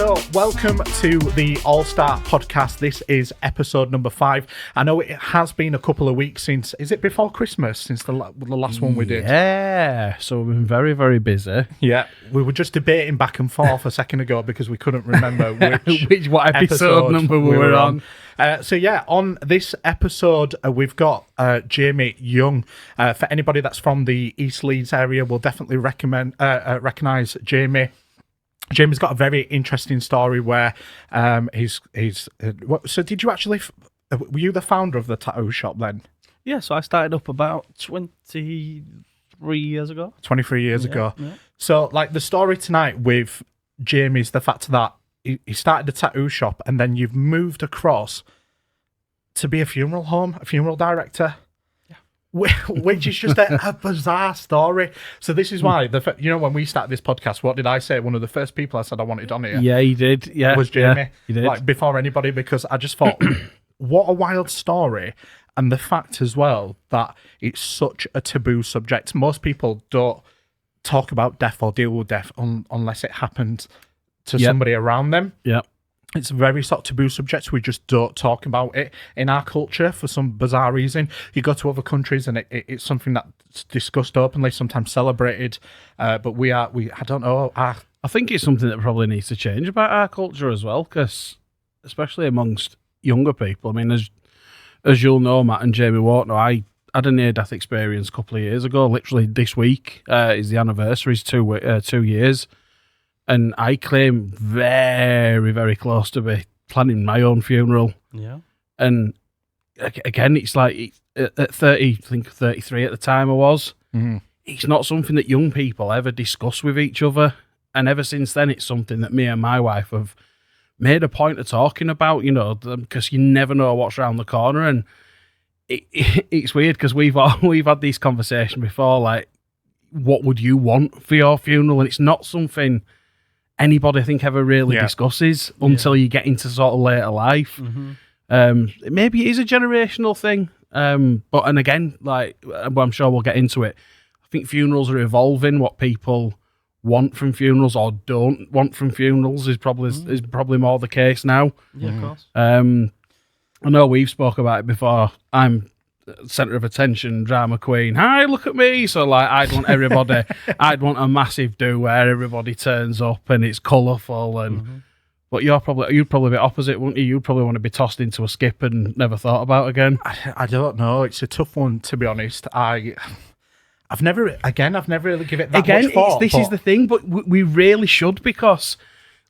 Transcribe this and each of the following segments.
So welcome to the All-Star Podcast. This is episode number 5. I know it has been a couple of weeks since, is it before Christmas, since the last one we did? Yeah, so we've been very, very busy. Yeah, we were just debating back and forth a second ago because we couldn't remember what episode number we were on. On this episode, we've got Jamie Young. For anybody that's from the East Leeds area, we'll definitely recognise Jamie. Jamie's got a very interesting story where so did you actually, were you the founder of the tattoo shop then? Yeah, so I started up about 23 years ago. 23 years ago. Yeah. So, like, the story tonight with Jamie's the fact that he started a tattoo shop and then you've moved across to be a funeral home, a funeral director. Which is just a bizarre story. So this is why, when we started this podcast, what did I say? One of the first people I said I wanted on here. Yeah, you did. Yeah, was Jamie. Yeah, you did. Like, before anybody, because I just thought, what a wild story. And the fact as well that it's such a taboo subject. Most people don't talk about death or deal with death unless it happens to somebody around them. Yeah. It's a very sort of taboo subject. We just don't talk about it in our culture for some bizarre reason. You go to other countries and it's something that's discussed openly, sometimes celebrated. But I don't know. I think it's something that probably needs to change about our culture as well, because especially amongst younger people. I mean, as you'll know, Matt and Jamie won't know, I had a near-death experience a couple of years ago. Literally this week is the anniversary, it's 2 years. And I claim very, very close to be planning my own funeral. Yeah. And again, it's like at 30, I think 33 at the time I was, it's not something that young people ever discuss with each other. And ever since then, it's something that me and my wife have made a point of talking about, because you never know what's around the corner. And it's weird because we've had these conversations before, like, what would you want for your funeral? And it's not something anybody I think ever really discusses until you get into sort of later life. Maybe it is a generational thing, but again, like, I'm sure we'll get into it. I think funerals are evolving. What people want from funerals or don't want from funerals is probably more the case now. Yeah, of course. I know we've spoke about it before. I'm centre of attention, drama queen. Hi, look at me. So, like, I'd want everybody. I'd want a massive do where everybody turns up and it's colourful. And but you'd probably be opposite, wouldn't you? You'd probably want to be tossed into a skip and never thought about again. I don't know. It's a tough one, to be honest. I've never really given it that much thought. This is the thing, but we really should, because,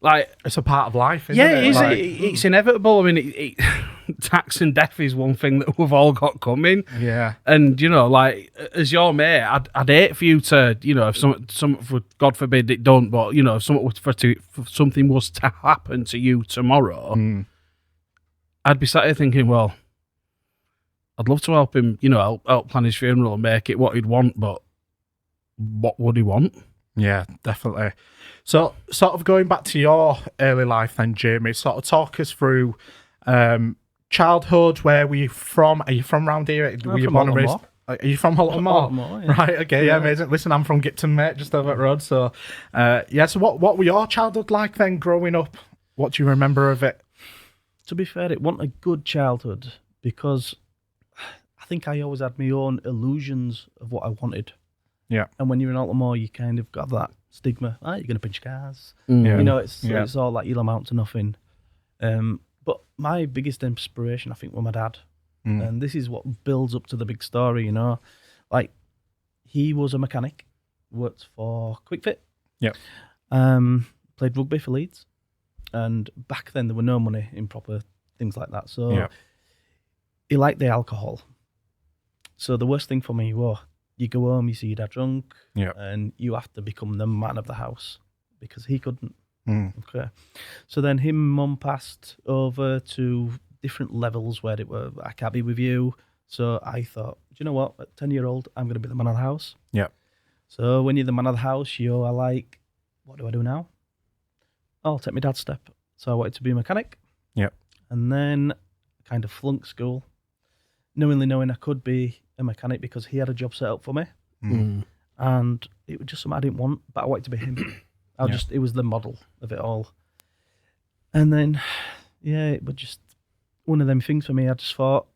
like, it's a part of life, isn't it? It is. Like, it's inevitable. I mean, tax and death is one thing that we've all got coming. Yeah. And, like, as your mate, I'd hate for you to, if some God forbid it don't, but, if something was to happen to you tomorrow, I'd be sat here thinking, well, I'd love to help him, help plan his funeral and make it what he'd want, but what would he want? Yeah, definitely. So, sort of going back to your early life then, Jamie, sort of talk us through childhood. Where were you from? Are you from around here? Were you born and raised? Are you from Holton Moor? Yeah. Right, okay, yeah, amazing. Listen, I'm from Gipton, mate, just over that road. So, so what were your childhood like then, growing up? What do you remember of it? To be fair, it wasn't a good childhood because I think I always had my own illusions of what I wanted. Yeah. And when you're in Altamore, you kind of got that stigma. You're going to pinch cars. Yeah. It's all like you'll amount to nothing. But my biggest inspiration, I think, was my dad. And this is what builds up to the big story, Like, he was a mechanic, worked for Quick Fit. Yeah. Played rugby for Leeds. And back then, there were no money in proper things like that. So he liked the alcohol. So the worst thing for me was, you go home, you see your dad drunk, and you have to become the man of the house because he couldn't. Okay. So then Mum passed over to different levels where it were, I can't be with you. So I thought, do you know what? At 10-year-old, I'm going to be the man of the house. Yeah. So when you're the man of the house, you are like, what do I do now? I'll take my dad's step. So I wanted to be a mechanic. Yeah. And then kind of flunked school, knowing I could be a mechanic because he had a job set up for me. And it was just something I didn't want, but I wanted to be him. It was the model of it all. And then, it was just one of them things for me. I just thought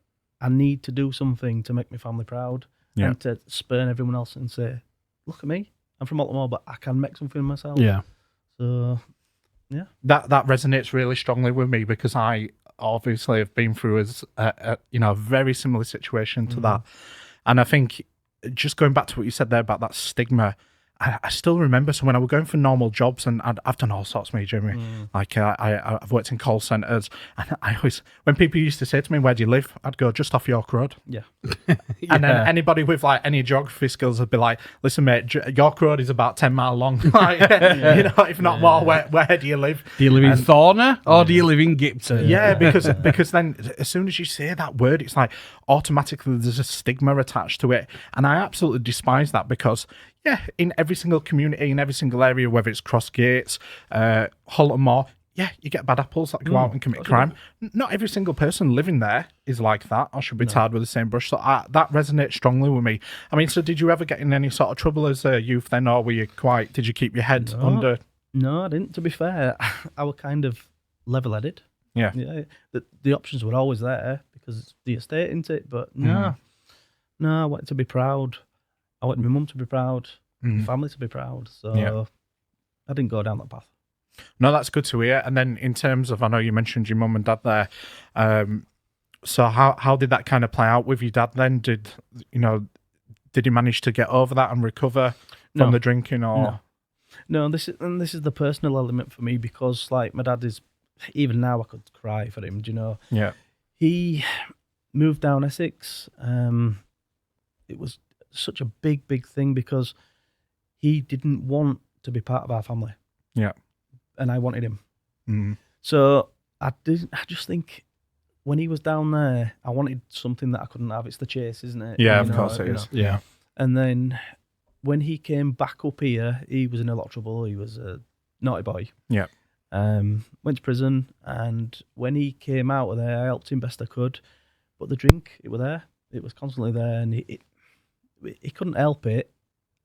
I need to do something to make my family proud and to spurn everyone else and say, look at me. I'm from Baltimore, but I can make something of myself. Yeah. So, That resonates really strongly with me because I obviously have been through a very similar situation to that. And I think just going back to what you said there about that stigma, I still remember, so when I was going for normal jobs, and I've done all sorts, me, Jimmy. Like I've worked in call centres, and I always, when people used to say to me, "Where do you live?" I'd go, "Just off York Road." Yeah. And then anybody with like any geography skills would be like, "Listen, mate, York Road is about 10 mile long. Like, if not more. Where do you live? Do you live in Thorner or do you live in Gipton? Yeah, because then as soon as you say that word, it's like automatically there's a stigma attached to it, and I absolutely despise that because. Yeah, in every single community, in every single area, whether it's Crossgates, Holton Moor, you get bad apples that go out and commit crime. Not every single person living there is like that or should be tarred with the same brush. So that resonates strongly with me. I mean, so did you ever get in any sort of trouble as a youth then, or did you keep your head under? No, I didn't. To be fair, I was kind of level-headed. Yeah. The options were always there because it's the estate, isn't it? But no, I wanted to be proud. I wanted my mum to be proud, my family to be proud. So I didn't go down that path. No, that's good to hear. And then in terms of, I know you mentioned your mum and dad there. So how did that kind of play out with your dad then? Did he manage to get over that and recover from the drinking or? No, this is the personal element for me because like my dad is, even now I could cry for him, do you know? Yeah. He moved down Essex. It was such a big thing because he didn't want to be part of our family. Yeah. And I wanted him. So I just think when he was down there, I wanted something that I couldn't have. It's the chase, isn't it? Yeah, of course it is. Yeah. And then when he came back up here, he was in a lot of trouble. He was a naughty boy. Yeah. Went to prison, and when he came out of there, I helped him best I could. But the drink, it was there. It was constantly there, and he couldn't help it,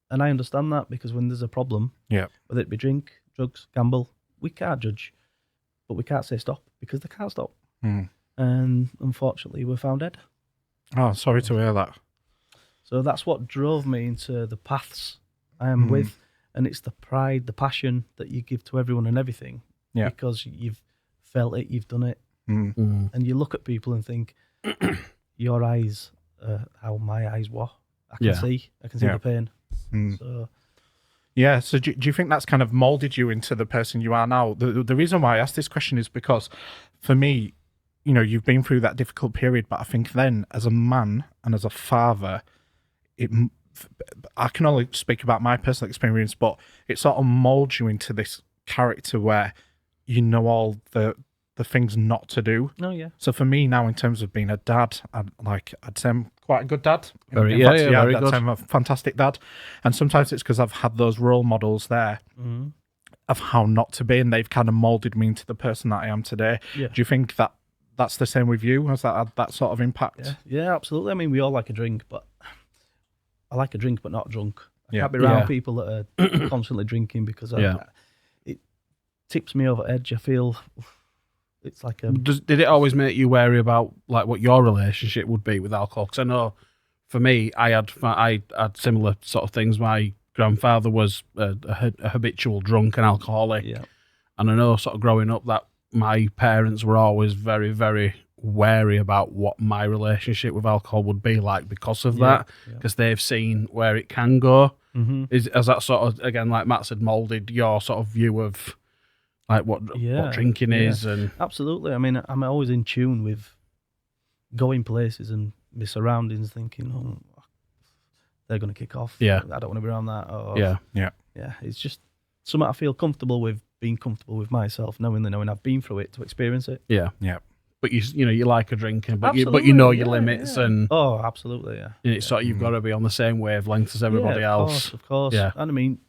and I understand that because when there's a problem, whether it be drink, drugs, gamble, we can't judge, but we can't say stop because they can't stop. And unfortunately, we're found dead. Oh, sorry to hear that. So that's what drove me into the paths I am with, and it's the pride, the passion that you give to everyone and everything, because you've felt it, you've done it, and you look at people and think, your eyes, how my eyes were. I can see the pain. So do you think that's kind of molded you into the person you are now? The reason why I asked this question is because for me, you've been through that difficult period, but I think then as a man and as a father, I can only speak about my personal experience, but it sort of molds you into this character where all the things not to do. Oh yeah. So for me now, in terms of being a dad, I'd say I'm quite a good dad. Very I'd good. say I'm a fantastic dad. And sometimes it's because I've had those role models there of how not to be, and they've kind of molded me into the person that I am today. Yeah. Do you think that that's the same with you? Has that had that sort of impact? Yeah, absolutely. I mean, we all like a drink, but I like a drink, but not drunk. I can't be around people that are constantly drinking because it tips me over edge. I feel it's like Did it always make you wary about like what your relationship would be with alcohol? Because I know for me, I had similar sort of things. My grandfather was a habitual drunk and alcoholic, and I know sort of growing up that my parents were always very, very wary about what my relationship with alcohol would be like because of that, because they've seen where it can go. Has that sort of, again, like Matt said, molded your sort of view of like what drinking is? And absolutely. I mean, I'm always in tune with going places and my surroundings, thinking, oh, they're going to kick off. Yeah, I don't want to be around that. Or, yeah. It's just something I feel comfortable with, being comfortable with myself, knowing I've been through it to experience it. Yeah. But you like a drinking, but you know your limits, and absolutely, and it's sort of you've got to be on the same wavelength as everybody else. Of course. Yeah. And I mean,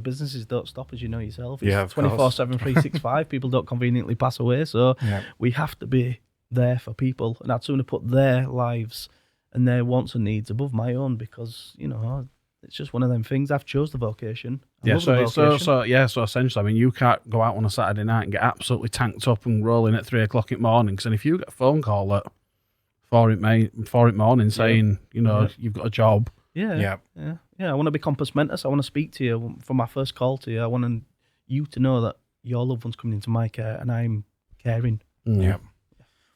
businesses don't stop, as you know yourself. It's 24/7, 365. People don't conveniently pass away, so we have to be there for people, and I'd sooner put their lives and their wants and needs above my own because It's just one of them things. I've chose the vocation. I love the yeah. So essentially, I mean, you can't go out on a Saturday night and get absolutely tanked up and rolling at 3 o'clock in the morning. Because then if you get a phone call at 4 in morning saying, you've got a job. Yeah. I want to be compos mentis. I want to speak to you for my first call to you. I want you to know that your loved one's coming into my care and I'm caring. Yeah.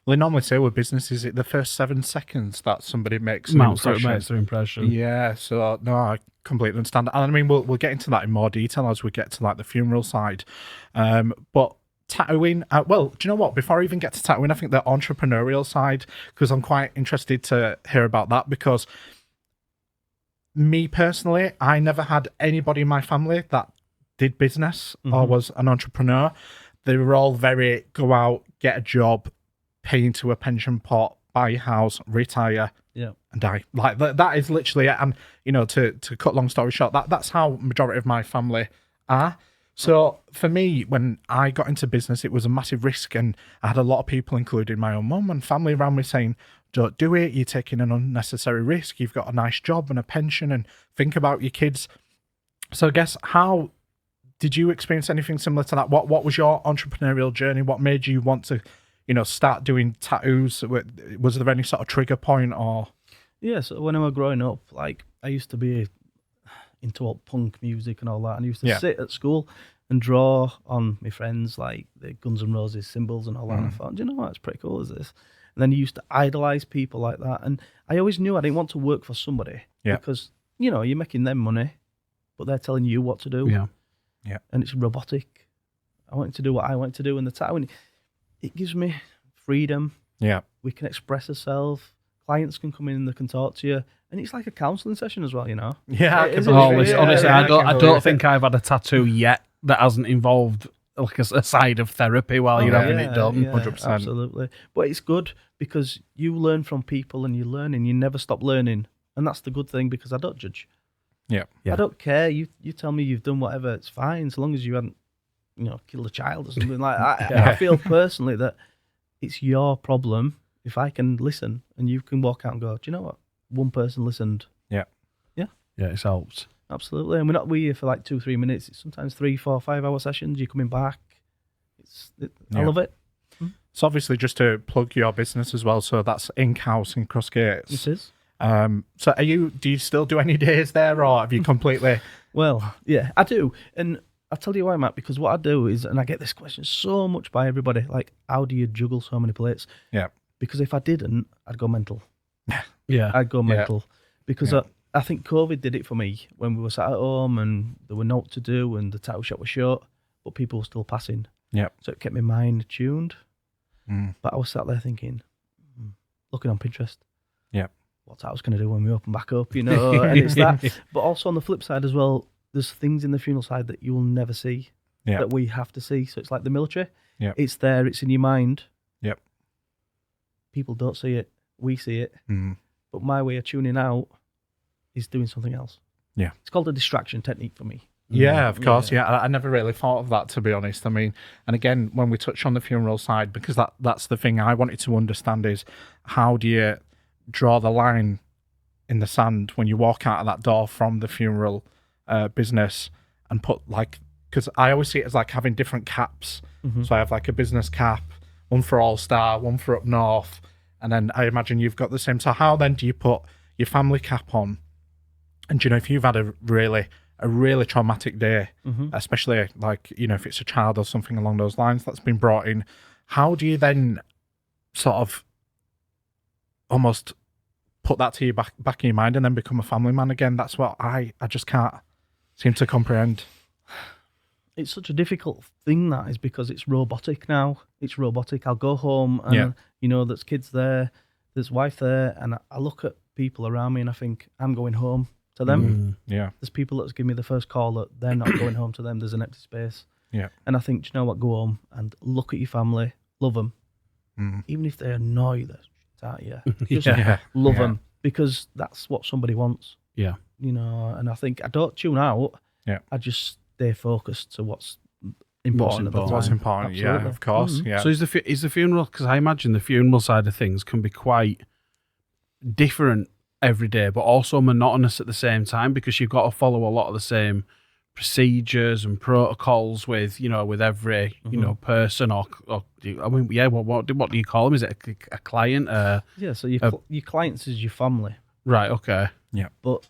Well, they normally say with business, is it the first 7 seconds that somebody makes an impression? Makes their impression. Yeah, so no, I completely understand. And I mean, we'll get into that in more detail as we get to like the funeral side. But tattooing, well, do you know what? Before I even get to tattooing, I think the entrepreneurial side, because I'm quite interested to hear about that, because me personally, I never had anybody in my family that did business or was an entrepreneur. They were all very go out, get a job, pay into a pension pot, buy a house, retire, and die. Like that is literally it. And to cut long story short, that's how majority of my family are. So for me, when I got into business, it was a massive risk, and I had a lot of people, including my own mum and family around me, saying, "Don't do it. You're taking an unnecessary risk. You've got a nice job and a pension, and think about your kids." So I guess, how did you experience anything similar to that? What was your entrepreneurial journey? What made you want to start doing tattoos? Was there any sort of trigger point or? Yeah, so when I was growing up, like, I used to be into all punk music and all that, and I used to sit at school and draw on my friends, like the Guns N' Roses symbols and all that, and I thought, do you know what, it's pretty cool, is this? And then you used to idolise people like that, and I always knew I didn't want to work for somebody, because, you're making them money, but they're telling you what to do, and it's robotic. I wanted to do what I wanted to do, and the tattooing, it gives me freedom. Yeah, we can express ourselves. Clients can come in and they can talk to you, and it's like a counselling session as well. Yeah, honestly, I don't think I've had a tattoo yet that hasn't involved like a side of therapy while you're having it done. 100%, absolutely. But it's good because you learn from people, and you learn, and you never stop learning, and that's the good thing, because I don't judge. Yeah. I don't care. You tell me you've done whatever, it's fine, so long as you hadn't killed a child or something like that. I feel personally that it's your problem if I can listen and you can walk out and go, do you know what? One person listened. Yeah, it's helped. Absolutely. And we're not here for like 2-3 minutes. It's sometimes 3, 4, 5 hour sessions. You're coming back. I love it. So obviously, just to plug your business as well, so that's Ink House in Crossgates. It is. So do you still do any days there, or have you completely? Well, yeah, I do. And I'll tell you why, Matt, because what I do is, and I get this question so much by everybody, like, how do you juggle so many plates? Yeah. Because if I didn't, I'd go mental. I'd go mental. Because I think COVID did it for me when we were sat at home and there were naught to do and the tattoo shop was shut, but people were still passing. Yeah. So it kept my mind tuned. But I was sat there thinking, looking on Pinterest. Yeah. What's I was going to do when we open back up, and it's that. But also on the flip side as well, there's things in the funeral side that you will never see that we have to see. So it's like the military. Yeah. It's there. It's in your mind. Yep. People don't see it. We see it. But my way of tuning out is doing something else. Yeah. It's called a distraction technique for me. Yeah, of course. Yeah, I never really thought of that, to be honest. I mean, and again, when we touch on the funeral side, because that's the thing I wanted to understand is, how do you draw the line in the sand when you walk out of that door from the funeral business and put, like, because I always see it as like having different caps. So I have like a business cap, one for All Star, one for up north, and then I imagine you've got the same. So how then do you put your family cap on? And if you've had a really traumatic day, especially like, if it's a child or something along those lines that's been brought in, how do you then sort of almost put that to your back in your mind and then become a family man again? That's what I just can't seem to comprehend. It's such a difficult thing, that is, because it's robotic now. It's robotic. I'll go home and, there's kids there, there's wife there, and I look at people around me and I think, I'm going home to them. There's people that give me the first call that they're not going home to them. There's an empty space. Yeah. And I think, do you know what? Go home and look at your family, love them, even if they annoy the shit out of you. Just love them, because that's what somebody wants. Yeah. And I think I don't tune out. Yeah. I just stay focused to what's important. What's important? Yeah, of course. Yeah. So is the funeral? Because I imagine the funeral side of things can be quite different every day, but also monotonous at the same time, because you've got to follow a lot of the same procedures and protocols with, you know, with every, you know, person or I mean, yeah, what do you call them? Is it a client? Yeah, so your clients is your family. Right, okay. Yeah. But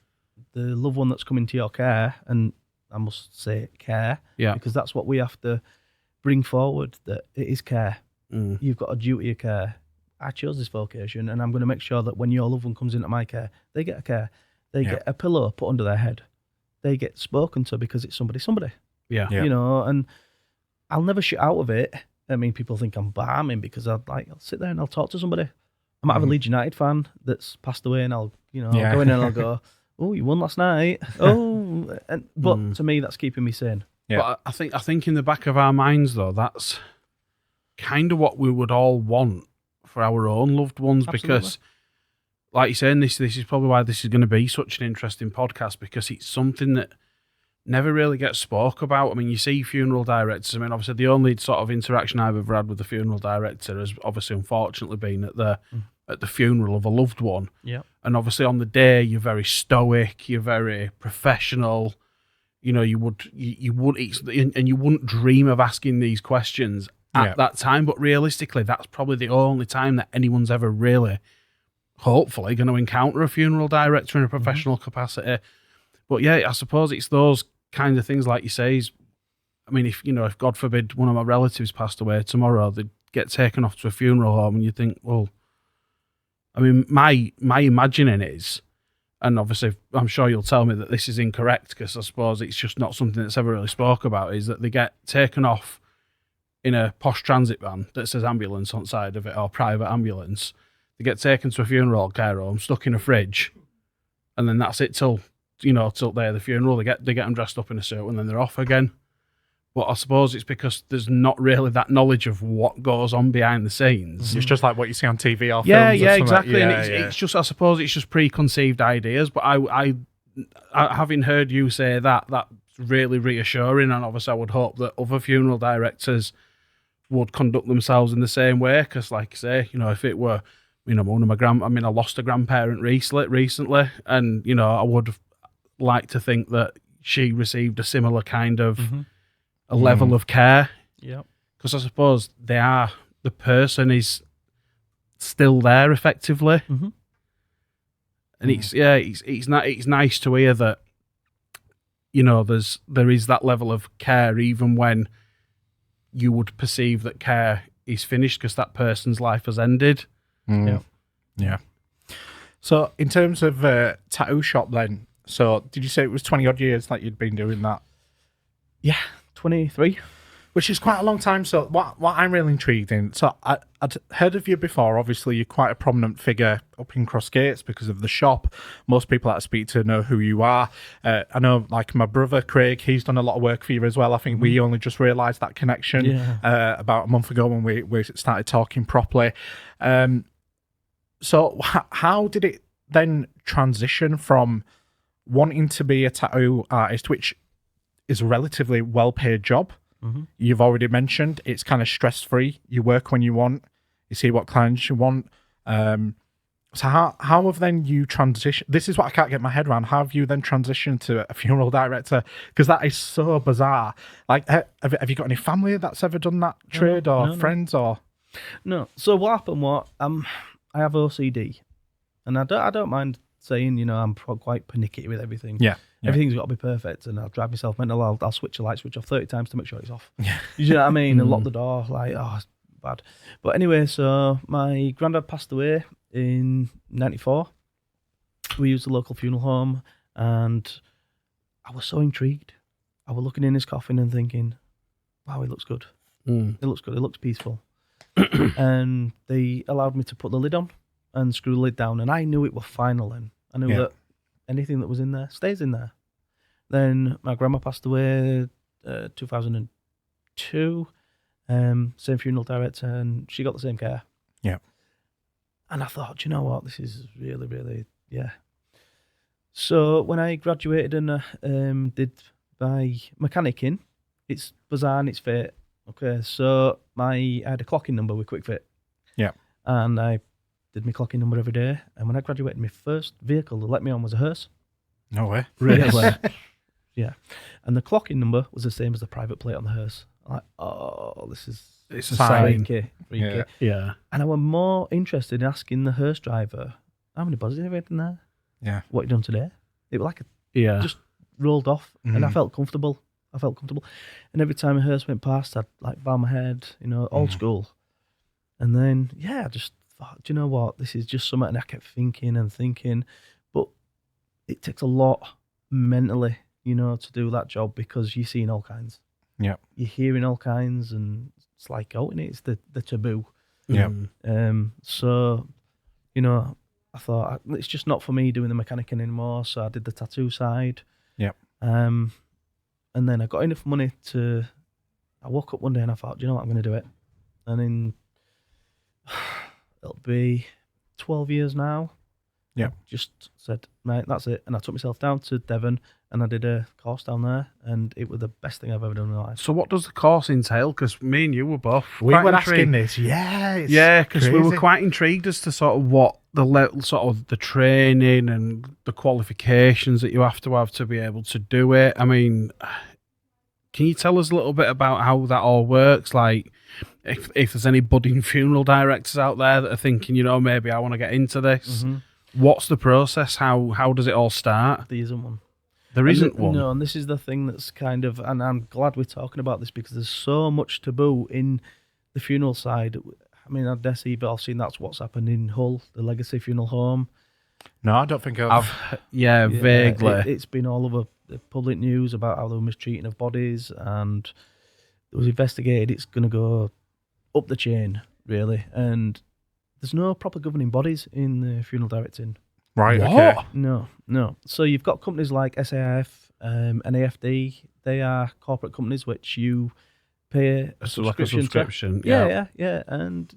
the loved one that's coming to your care, and I must say care, because that's what we have to bring forward, that it is care. You've got a duty of care. I chose this vocation, and I'm going to make sure that when your loved one comes into my care, they get a care. They get a pillow put under their head. They get spoken to because it's somebody. Yeah. You know, and I'll never shit out of it. I mean, people think I'm barming because I'll sit there and I'll talk to somebody. I might have a Leeds United fan that's passed away, and I'll go in and I'll go, "Oh, you won last night." But to me, that's keeping me sane. Yeah. But I think in the back of our minds, though, that's kind of what we would all want for our own loved ones. Absolutely. Because, like you're saying, this is probably why this is going to be such an interesting podcast, because it's something that never really gets spoke about. I mean, you see funeral directors. I mean, obviously, the only sort of interaction I've ever had with a funeral director has obviously, unfortunately, been at the funeral of a loved one. Yeah. And obviously, on the day, you're very stoic, you're very professional. You know, you wouldn't dream of asking these questions at that time. But realistically, that's probably the only time that anyone's ever really, hopefully, going to encounter a funeral director in a professional capacity. But yeah, I suppose it's those kind of things, like you say. I mean, if God forbid one of my relatives passed away tomorrow, they'd get taken off to a funeral home, and you think, well, I mean, my imagining is, and obviously I'm sure you'll tell me that this is incorrect, because I suppose it's just not something that's ever really spoke about, is that they get taken off in a posh transit van that says ambulance on the side of it, or private ambulance. They get taken to a funeral care home, stuck in a fridge, and then that's it till day of the funeral. They get them dressed up in a suit, and then they're off again. But I suppose it's because there's not really that knowledge of what goes on behind the scenes. It's just like what you see on TV or films. Yeah, or exactly. And it's just, I suppose it's just preconceived ideas. But I having heard you say that's really reassuring, and obviously I would hope that other funeral directors would conduct themselves in the same way. Because, like I say, if it were, I lost a grandparent recently, and I would like to think that she received a similar kind of a level of care. Yeah, because I suppose the person is still there effectively, and it's nice to hear that there is that level of care even when you would perceive that care is finished because that person's life has ended. Yeah. So in terms of tattoo shop then, so did you say it was 20 odd years that you'd been doing that? Yeah, 23. Which is quite a long time. So what I'm really intrigued in, so I'd heard of you before. Obviously, you're quite a prominent figure up in Crossgates because of the shop. Most people that I speak to know who you are. I know, like, my brother Craig, he's done a lot of work for you as well. I think we only just realised that connection about a month ago when we started talking properly. So how did it then transition from wanting to be a tattoo artist, which is a relatively well-paid job? You've already mentioned it's kind of stress-free. You work when you want. You see what clients you want. So how have then you transitioned? This is what I can't get my head around. How have you then transitioned to a funeral director? Because that is so bizarre. Like, have you got any family that's ever done that trade, or friends, or? No. So what happened was, I have OCD, and I don't mind saying, I'm quite panicky with everything. Yeah. Everything's got to be perfect, and I'll drive myself mental. I'll switch a light switch off 30 times to make sure it's off. Yeah. You know what I mean? And lock the door, like, it's bad. But anyway, so my granddad passed away in 94. We used the local funeral home, and I was so intrigued. I was looking in his coffin and thinking, wow, it looks good. It looks good. It looks peaceful. And they allowed me to put the lid on and screw the lid down, and I knew it was final then. I knew that anything that was in there stays in there. Then my grandma passed away 2002, same funeral director, and she got the same care. Yeah. And I thought, you know what, this is really, really, So when I graduated and did my mechanicking, it's bizarre and it's fate. Okay, so I had a clocking number with Quick Fit. Yeah. And I did my clocking number every day. And when I graduated, my first vehicle that let me on was a hearse. No way. Really? Yeah. And the clocking number was the same as the private plate on the hearse. I'm like, oh, this is It's a sign. freaky. Yeah. And I was more interested in asking the hearse driver, how many bodies have you had in there? Yeah. What you done today? It was like Yeah. just rolled off, and I Mhm. felt comfortable. And every time a hearse went past, I'd like bow my head, old school. And then, I just thought, do you know what? This is just something. And I kept thinking, but it takes a lot mentally, to do that job, because you're seeing all kinds. Yeah. You're hearing all kinds, and it's like, it's the taboo. Yeah. So, I thought it's just not for me doing the mechanicing anymore. So I did the tattoo side. Yep. And then I got enough money I woke up one day and I thought, do you know what, I'm going to do it. And it'll be 12 years now. Yeah. Just said, right, that's it. And I took myself down to Devon and I did a course down there, and it was the best thing I've ever done in my life. So what does the course entail? Because me and you were both We quite were intrigued. asking this. Yeah. Yeah, because we were crazy. quite intrigued as to sort of what sort of the training and the qualifications that you have to be able to do it. I mean, can you tell us a little bit about how that all works? Like, if there's any budding funeral directors out there that are thinking, maybe I want to get into this. What's the process? How does it all start? There isn't one. There isn't one. No, and this is the thing that's kind of, and I'm glad we're talking about this, because there's so much taboo in the funeral side. I mean, I guess you've all seen that's what's happened in Hull, the Legacy Funeral Home. No, I don't think I've. Vaguely. It's been all over the public news about how they were mistreating of bodies, and it was investigated. It's going to go up the chain, really. And there's no proper governing bodies in the funeral directing. Right. What? Okay. No. So you've got companies like SAIF, NAFD. They are corporate companies which you pay a So like a subscription. subscription. Yeah. And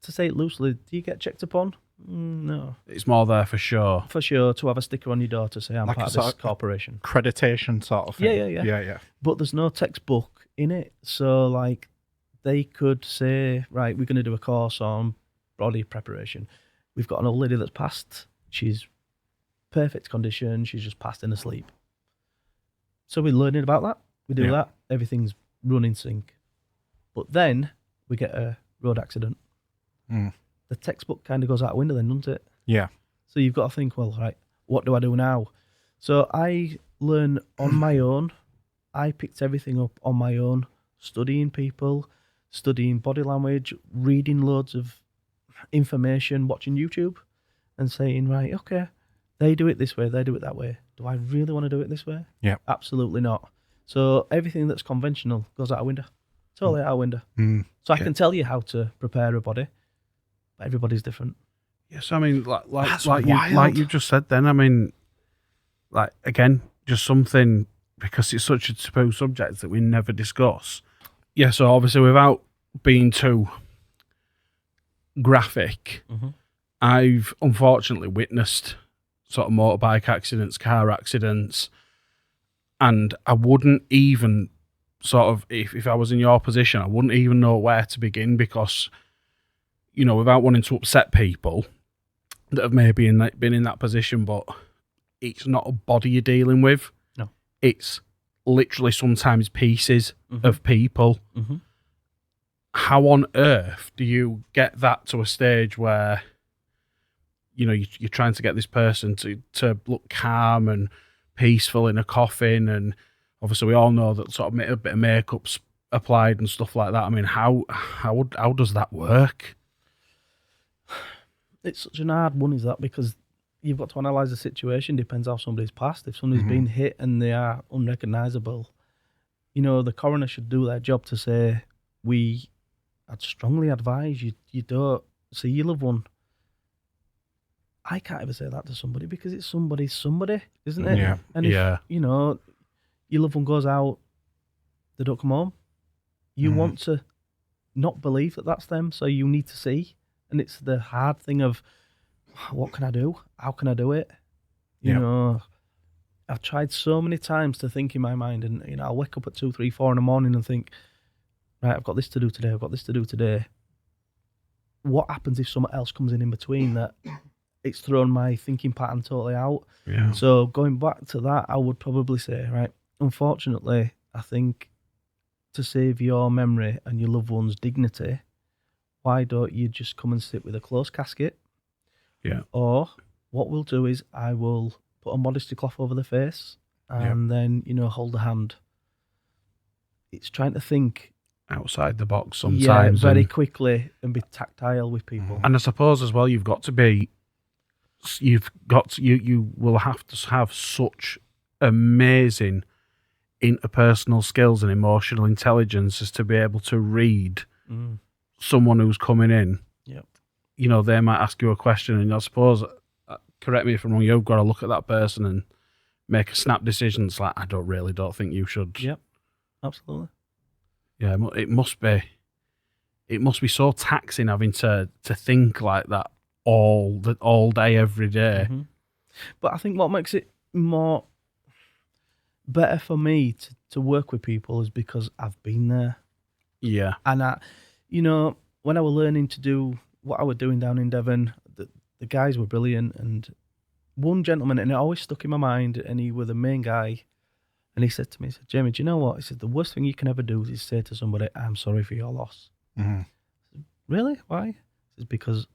to say it loosely, do you get checked upon? No. It's more there for sure. For sure, to have a sticker on your door to say I'm Like part a of this sort of corporation. Accreditation sort of thing. Yeah. But there's no textbook in it. So, like, they could say, right, we're going to do a course on body preparation. We've got an old lady that's passed. She's perfect condition. She's just passed in her sleep. So we're learning about that. We do that. Everything's run in sync. But then we get a road accident. The textbook kind of goes out the window then, doesn't it? Yeah. So you've got to think, well, right, what do I do now? So I learn on my own. I picked everything up on my own, studying people, studying body language, reading loads of information, watching YouTube, and saying, right, okay, they do it this way, they do it that way. Do I really want to do it this way? Yeah. Absolutely not. So everything that's conventional goes out a window. Totally out a window. So I can tell you how to prepare a body, but everybody's different. Yes, I mean, That's like wild. you just said then, I mean, like, again, just something, because it's such a taboo subject that we never discuss. Yeah, so obviously without being too graphic, I've unfortunately witnessed sort of motorbike accidents, car accidents, and I wouldn't even sort of, if I was in your position, I wouldn't even know where to begin, because, without wanting to upset people that have maybe been in that position, but it's not a body you're dealing with. No. It's literally sometimes pieces of people. How on earth do you get that to a stage where, you're trying to get this person to look calm and peaceful in a coffin, and obviously we all know that sort of a bit of makeup's applied and stuff like that. I mean, how does that work? It's such an hard one, is that, because you've got to analyse the situation. Depends how somebody's passed. If somebody's been hit and they are unrecognisable, the coroner should do their job to say, I'd strongly advise you don't see your loved one. I can't ever say that to somebody, because it's somebody's somebody, isn't it? Yeah. And if, your loved one goes out, they don't come home, you want to not believe that that's them, so you need to see. And it's the hard thing of, what can I do? How can I do it? I've tried so many times to think in my mind, and I'll wake up at 2, 3, 4 in the morning and think, right, I've got this to do today, I've got this to do today. what happens if someone else comes in between that it's thrown my thinking pattern totally out. Yeah. So going back to that, I would probably say, right, unfortunately, I think to save your memory and your loved one's dignity, why don't you just come and sit with a closed casket? Yeah. Or what we'll do is I will put a modesty cloth over the face and then, hold the hand. It's trying to think outside the box sometimes. Yeah, very quickly and be tactile with people. And I suppose as well, you will have to have such amazing interpersonal skills and emotional intelligence as to be able to read someone who's coming in. Yep. They might ask you a question, and I suppose, correct me if I'm wrong, you've got to look at that person and make a snap decision. It's like, I don't think you should. Yep, absolutely. Yeah, it must be so taxing having to think like that all day, every day. Mm-hmm. But I think what makes it more better for me to work with people is because I've been there. Yeah. And when I was learning to do what I was doing down in Devon, the guys were brilliant. And one gentleman, and it always stuck in my mind, and he was the main guy, and he said to me, he said, Jamie, do you know what? He said, the worst thing you can ever do is say to somebody, I'm sorry for your loss. Mm-hmm. Said, really? Why? He says, because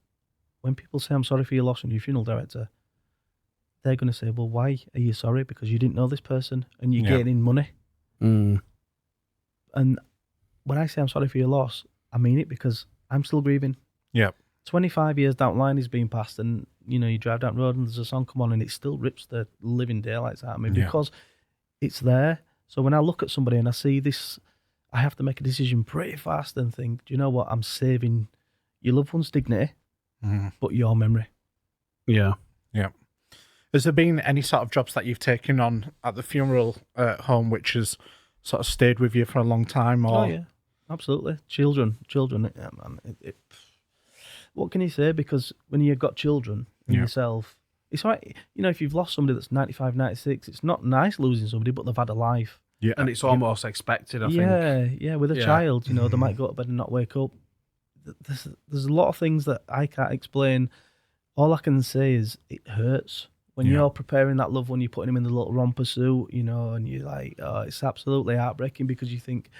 when people say I'm sorry for your loss and you're a funeral director, they're going to say, well, why are you sorry? Because you didn't know this person and you're getting money. Mm. And when I say I'm sorry for your loss, I mean it because I'm still grieving. Yeah. 25 years down the line is being passed, and you drive down the road and there's a song come on and it still rips the living daylights out of me because it's there. So when I look at somebody and I see this, I have to make a decision pretty fast and think, do you know what? I'm saving your loved one's dignity, but your memory. Yeah. Yeah. Has there been any sort of jobs that you've taken on at the funeral home which has sort of stayed with you for a long time? Or? Oh, yeah, absolutely. Children. Yeah, man. What can you say? Because when you've got children and yourself, it's like, if you've lost somebody that's 95, 96, it's not nice losing somebody, but they've had a life. Yeah. And it's almost expected, I think. Yeah. With a child, they might go to bed and not wake up. There's a lot of things that I can't explain. All I can say is it hurts. When you're preparing that loved one, you're putting him in the little romper suit, and you're like, oh, it's absolutely heartbreaking because you think,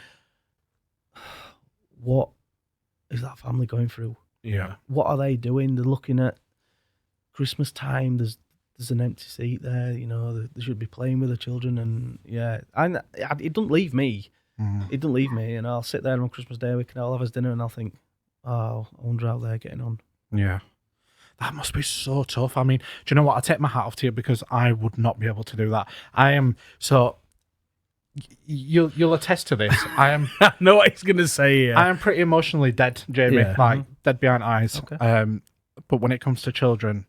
what is that family going through? Yeah. What are they doing? They're looking at Christmas time. There's an empty seat there. They should be playing with the children, and it doesn't leave me. It doesn't leave me, and I'll sit there on Christmas Day. I'll have us dinner, and I'll think, oh, I wonder how they're getting on. Yeah. That must be so tough. I mean, do you know what? I take my hat off to you because I would not be able to do that. I am so. You'll attest to this. I am. I know what he's gonna say. Yeah. I am pretty emotionally dead, Jamie. Yeah. Dead behind eyes. Okay. But when it comes to children,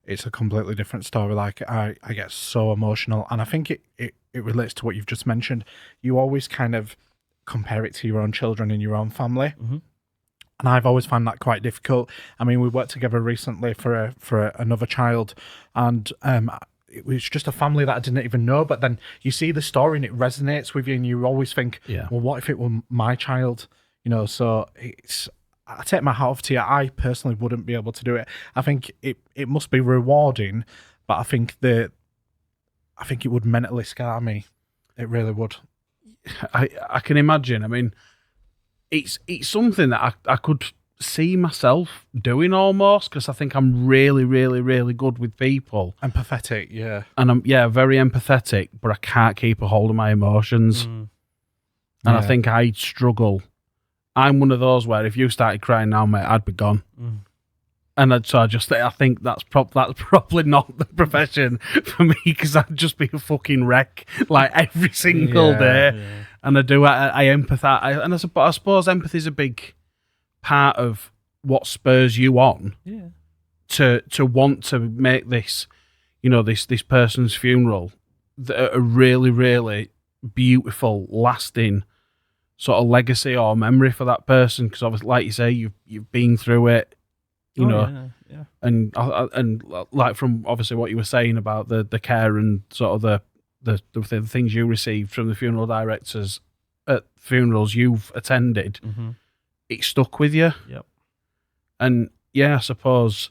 it's a completely different story. Like I get so emotional, and I think it relates to what you've just mentioned. You always kind of compare it to your own children and your own family. And I've always found that quite difficult. I mean, we worked together recently for another child, and it was just a family that I didn't even know. But then you see the story and it resonates with you, and you always think, well, what if it were my child? So I take my hat off to you. I personally wouldn't be able to do it. I think it must be rewarding, but I think it would mentally scar me. It really would. I can imagine. I mean, it's something that I could see myself doing almost, because I think I'm really, really, really good with people. Empathetic, yeah. And I'm very empathetic, but I can't keep a hold of my emotions. And I think I'd struggle. I'm one of those where if you started crying now, mate, I'd be gone. And I think that's probably not the profession for me, because I'd just be a fucking wreck like every single day. Yeah. And I empathize, and I suppose empathy is a big part of what spurs you on to want to make this, this person's funeral a really, really beautiful, lasting sort of legacy or memory for that person. Because obviously, like you say, you've been through it. And like from obviously what you were saying about the care and sort of the things you received from the funeral directors at funerals you've attended, it stuck with you. Yep. And yeah, I suppose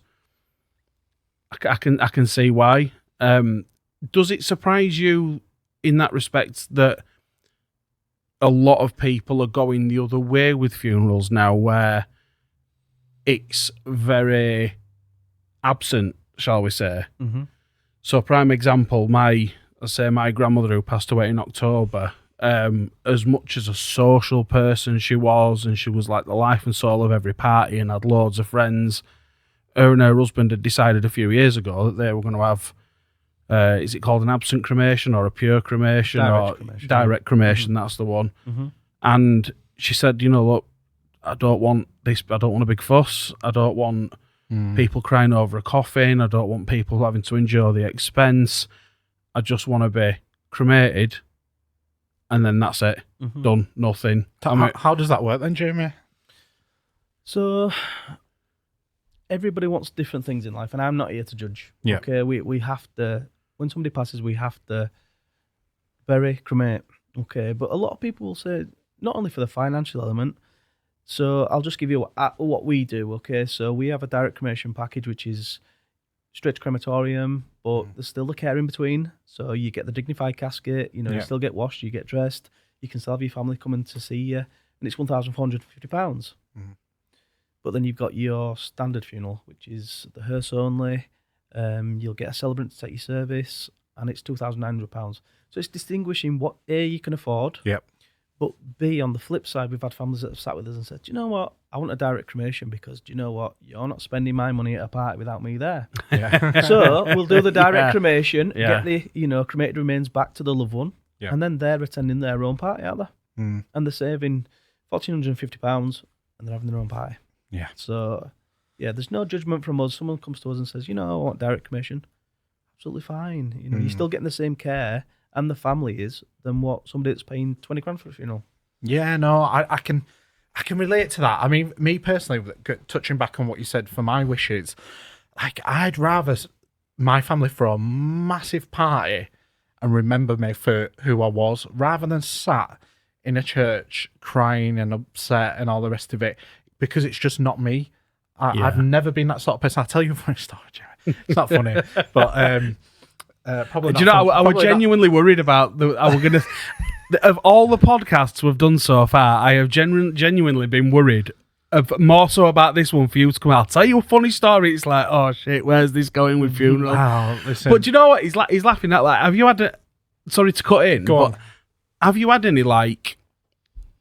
I can see why. Does it surprise you in that respect that a lot of people are going the other way with funerals now, where it's very absent, shall we say? Mm-hmm. So, prime example, my grandmother who passed away in October, as much as a social person she was, and she was like the life and soul of every party and had loads of friends, her and her husband had decided a few years ago that they were going to have, is it called an absent cremation or a pure cremation? Direct cremation, that's the one. Mm-hmm. And she said, look, I don't want this, I don't want a big fuss, I don't want people crying over a coffin, I don't want people having to endure the expense, I just want to be cremated, and then that's it. Mm-hmm. Done. Nothing. How does that work then, Jamie? So everybody wants different things in life, and I'm not here to judge. Yeah. Okay, we have to, when somebody passes, we have to bury, cremate. Okay, but a lot of people will say not only for the financial element. So I'll just give you what we do. Okay, so we have a direct cremation package, which is straight to crematorium, but there's still the care in between. So you get the dignified casket, you still get washed, you get dressed, you can still have your family coming to see you, and it's £1,450. But then you've got your standard funeral, which is the hearse only. You'll get a celebrant to take your service, and it's £2,900. So it's distinguishing what A, you can afford. Yep. But B, on the flip side, we've had families that have sat with us and said, do you know what? I want a direct cremation because, do you know what? You're not spending my money at a party without me there. Yeah. So we'll do the direct cremation, Yeah. get the cremated remains back to the loved one, Yeah. and then they're attending their own party, aren't they? Mm. And they're saving £1,450 and they're having their own party. Yeah. So, yeah, there's no judgment from us. Someone comes to us and says, I want direct cremation. Absolutely fine. You're still getting the same care, and the family is, than what somebody that's paying 20 grand for a funeral. Yeah, no, I can relate to that. I mean, me personally, touching back on what you said for my wishes, like I'd rather my family throw a massive party and remember me for who I was, rather than sat in a church crying and upset and all the rest of it, because it's just not me. I've never been that sort of person. I'll tell you a funny story, Jerry. It's not funny, but probably. Do you know? I was genuinely worried about of all the podcasts we've done so far, I have genuinely been worried more so about this one for you to come out. I'll tell you a funny story. It's like, oh shit, where's this going with funeral? Oh, listen. But do you know what? He's laughing at like. Have you had? Sorry to cut in. Go on. Have you had any like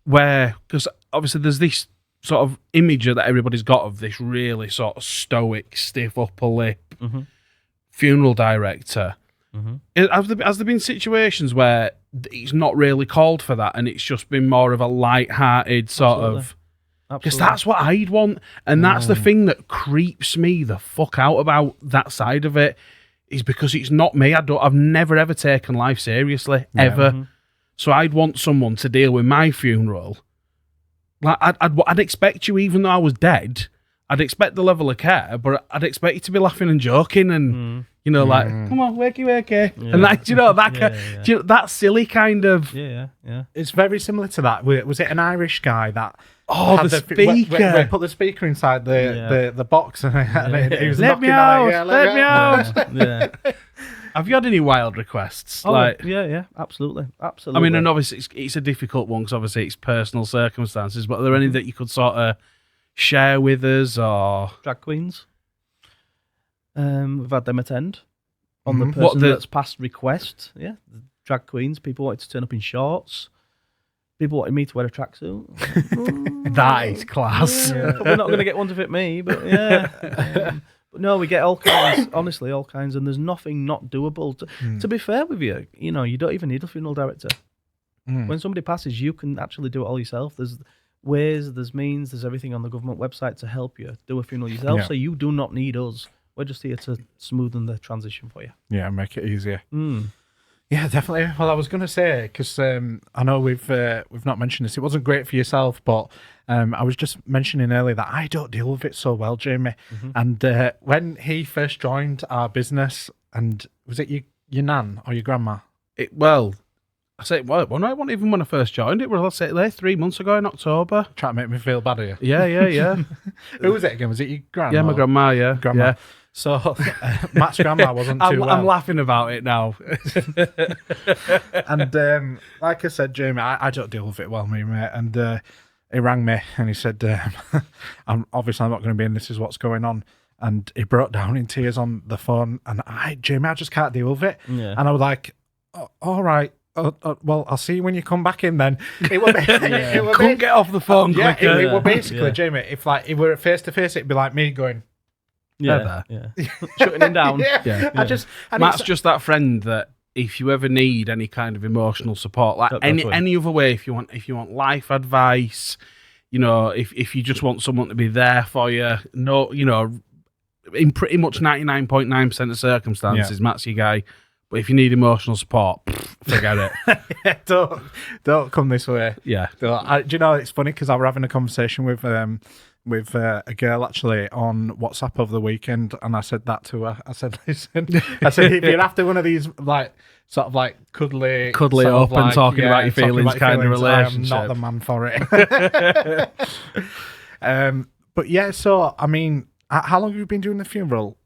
where? Because obviously there's this sort of image that everybody's got of this really sort of stoic, stiff upper lip funeral director. Mm-hmm. Has there been situations where it's not really called for that, and it's just been more of a light-hearted sort of? Because that's what I'd want, and that's the thing that creeps me the fuck out about that side of it, is because it's not me. I've never ever taken life seriously ever, so I'd want someone to deal with my funeral. Like I'd expect you, even though I was dead, I'd expect the level of care, but I'd expect you to be laughing and joking and. Like, come on, wakey. And like, that silly kind of. Yeah. It's very similar to that. Was it an Irish guy that? Oh, the speaker. Where put the speaker inside the box and he was let me out. out. Let me out. Yeah. Have you had any wild requests? Yeah, absolutely. I mean, and obviously it's a difficult one because obviously it's personal circumstances. But are there any that you could sort of share with us, or drag queens? We've had them attend on the person that's passed request. Yeah, the drag queens. People wanted to turn up in shorts. People wanted me to wear a tracksuit. That is class. Yeah, probably not going to get one to fit me, but yeah. But no, we get all kinds. Honestly, all kinds, and there's nothing not doable. To be fair with you, you don't even need a funeral director. When somebody passes, you can actually do it all yourself. There's ways, there's means, there's everything on the government website to help you do a funeral yourself. So you do not need us. We're just here to smoothen the transition for you. Yeah, make it easier. Yeah, definitely. Well, I was going to say, because I know we've not mentioned this, it wasn't great for yourself, but I was just mentioning earlier that I don't deal with it so well, Jamie. And when he first joined our business, and was it your nan or your grandma? I say, well, no, it wasn't even when I first joined it. Well, I say there 3 months ago in October. Trying to make me feel bad here. Yeah. Who was it again? Was it your grandma? Yeah, my grandma, yeah. Grandma. Yeah. So Matt's grandma wasn't too well. I'm laughing about it now. And like I said, Jamie, I don't deal with it well, me mate. And he rang me and he said, I'm not going to be in, this is what's going on. And he broke down in tears on the phone. And Jamie, I just can't deal with it. Yeah. And I was like, all right. Well, I'll see you when you come back in then. It would be, Couldn't get off the phone yeah, quicker. it would basically, Jamie, if we were face to face, it'd be like me going, Yeah. Shutting him down. yeah. Matt's just that friend that if you ever need any kind of emotional support, like any other way, if you want life advice, if you just want someone to be there for you, in pretty much 99.9% of circumstances, Matt's your guy. But if you need emotional support, forget it. Don't come this way. Yeah. Do you know, it's funny because I was having a conversation with a girl actually on WhatsApp over the weekend, and I said that to her. I said, listen, if you're after one of these sort of cuddly up and talking about your feelings kind of relationship, I am not the man for it. But yeah, so I mean, how long have you been doing the funeral?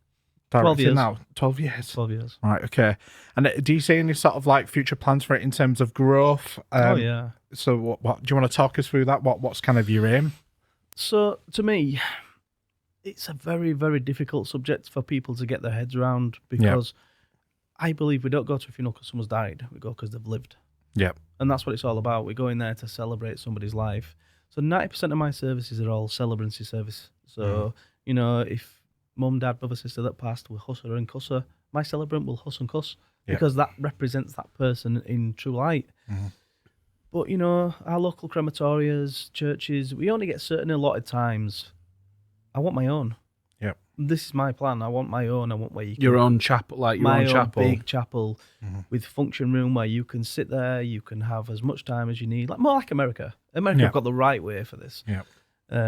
12 years now. 12 years. 12 years. Right. Okay. And do you see any sort of future plans for it in terms of growth? Oh, So what do you want to talk us through that? What's kind of your aim? So to me, it's a very, very difficult subject for people to get their heads around because I believe we don't go to a funeral because someone's died. We go because they've lived. Yeah. And that's what it's all about. We go in there to celebrate somebody's life. So 90% of my services are all celebrancy service. So, if mum, dad, brother, sister that passed will huss her and cuss her, my celebrant will huss and cuss because that represents that person in true light. Mm-hmm. But, our local crematorias, churches, we only get certain allotted times. I want my own. Yep. This is my plan. I want my own. I want where you can... Your own chapel, your own chapel. Big chapel with function room where you can sit there, you can have as much time as you need. More like America. America have got the right way for this. Yeah.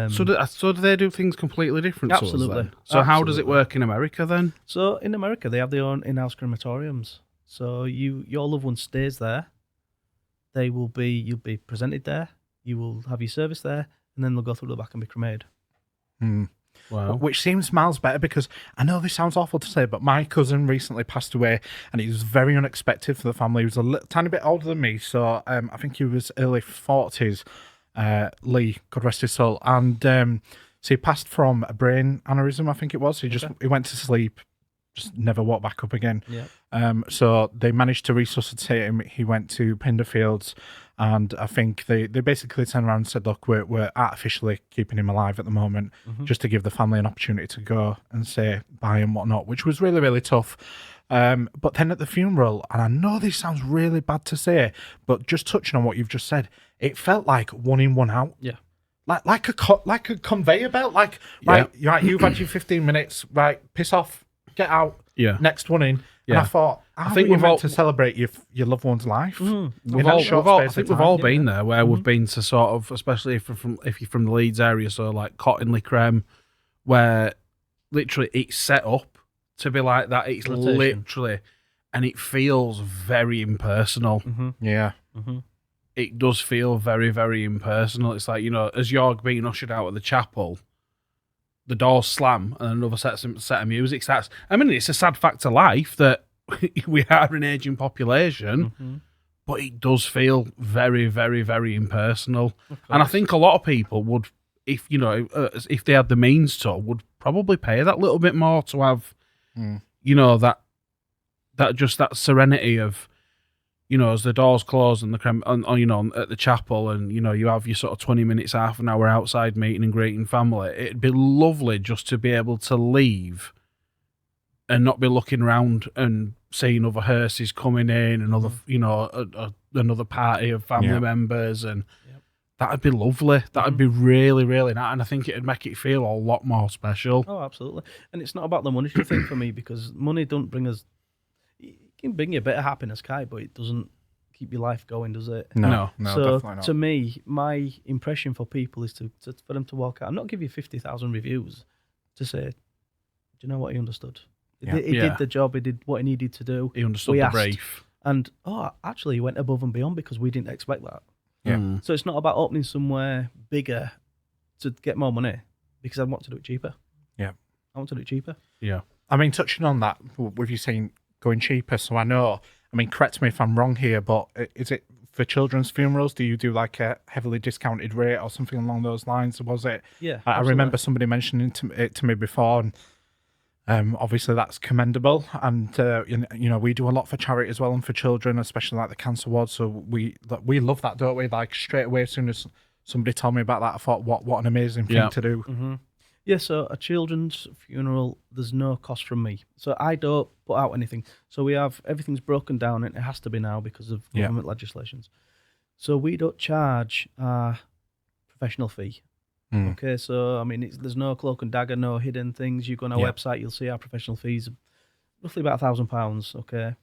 So do they do things completely different? Absolutely. To us then? So how does it work in America then? So in America, they have their own in-house crematoriums. So your loved one stays there. You'll be presented there. You will have your service there, and then they'll go through the back and be cremated. Wow. Which seems miles better because I know this sounds awful to say, but my cousin recently passed away, and it was very unexpected for the family. He was a tiny bit older than me, so I think he was early 40s. Lee, God rest his soul, and so he passed from a brain aneurysm, I think it was. He went to sleep, just never woke back up again. Yeah. So they managed to resuscitate him. He went to Pinderfields, and I think they basically turned around and said, look, we're artificially keeping him alive at the moment, just to give the family an opportunity to go and say bye and whatnot, which was really, really tough. But then at the funeral, and I know this sounds really bad to say, but just touching on what you've just said, it felt like one in, one out. Yeah. Like a conveyor belt. Right, you've had your 15 minutes, right, piss off, get out, next one in. Yeah. And I thought, I think we're meant to celebrate your loved one's life. We've all been there where we've been to sort of, especially if you're from the Leeds area, so like Cottingley Creme, where literally it's set up to be like that. It's literally, and it feels very impersonal. Yeah. It does feel very, very impersonal. It's like, as you're being ushered out of the chapel, the doors slam and another set of music starts. I mean, it's a sad fact of life that we are an aging population, but it does feel very, very, very impersonal. And I think a lot of people would, if they had the means to, would probably pay that little bit more to have, that serenity of, as the doors close and at the chapel, and you have your sort of 20 minutes, half an hour outside meeting and greeting family. It'd be lovely just to be able to leave and not be looking around and seeing other hearses coming in and other, another party of family members, and that'd be lovely. That'd be really, really nice, and I think it'd make it feel a lot more special. Oh, absolutely. And it's not about the monetary thing for me, because money don't bring us. It can bring you a bit of happiness, Kai, but it doesn't keep your life going, does it? No, so definitely not. To me, my impression for people is for them to walk out and not give you 50,000 reviews, to say, do you know what, he understood? He did the job. He did what he needed to do. He understood the brief. And actually, he went above and beyond because we didn't expect that. Yeah. So it's not about opening somewhere bigger to get more money, because I want to do it cheaper. Yeah. I want to do it cheaper. Yeah. I mean, touching on that, with you saying going cheaper, so I know, I mean, correct me if I'm wrong here, but is it for children's funerals? Do you do like a heavily discounted rate or something along those lines? Was it? Yeah. I remember somebody mentioning it to me before, and obviously that's commendable. And you know, we do a lot for charity as well, and for children, especially like the cancer ward. So we love that, don't we? Like straight away, as soon as somebody told me about that, I thought, what an amazing thing to do. Mm-hmm. Yeah, so a children's funeral, there's no cost from me. So I don't put out anything. So we have, everything's broken down, and it has to be now because of government legislations. So we don't charge a professional fee. Okay, so I mean, there's no cloak and dagger, no hidden things. You go on our website, you'll see our professional fees, roughly about £1,000. Okay,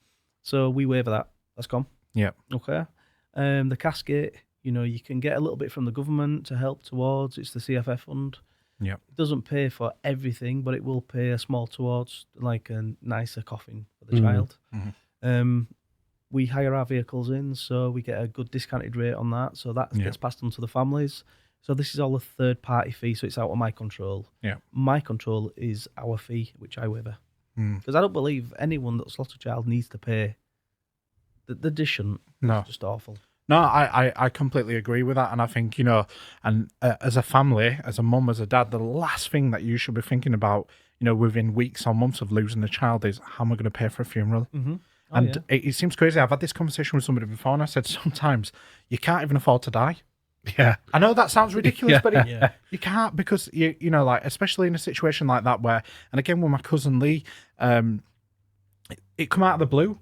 so we waiver that. That's gone. Yeah. Okay. The casket, you know, you can get a little bit from the government to help towards. It's the CFF fund. Yeah. It doesn't pay for everything, but it will pay a small towards like a nicer coffin for the child. We hire our vehicles in, so we get a good discounted rate on that. So that gets passed on to the families. So this is all a third party fee, so it's out of my control. Yeah. My control is our fee, which I waiver. Because I don't believe anyone that's lost a child needs to pay. The dish shouldn't. No. It's just awful. No, I completely agree with that. And I think, you know, and as a family, as a mum, as a dad, the last thing that you should be thinking about, you know, within weeks or months of losing a child is, how am I going to pay for a funeral? And it seems crazy. I've had this conversation with somebody before, and I said, sometimes you can't even afford to die. Yeah. I know that sounds ridiculous, but you can't, because, you know, like, especially in a situation like that where, and again, with my cousin Lee, it come out of the blue.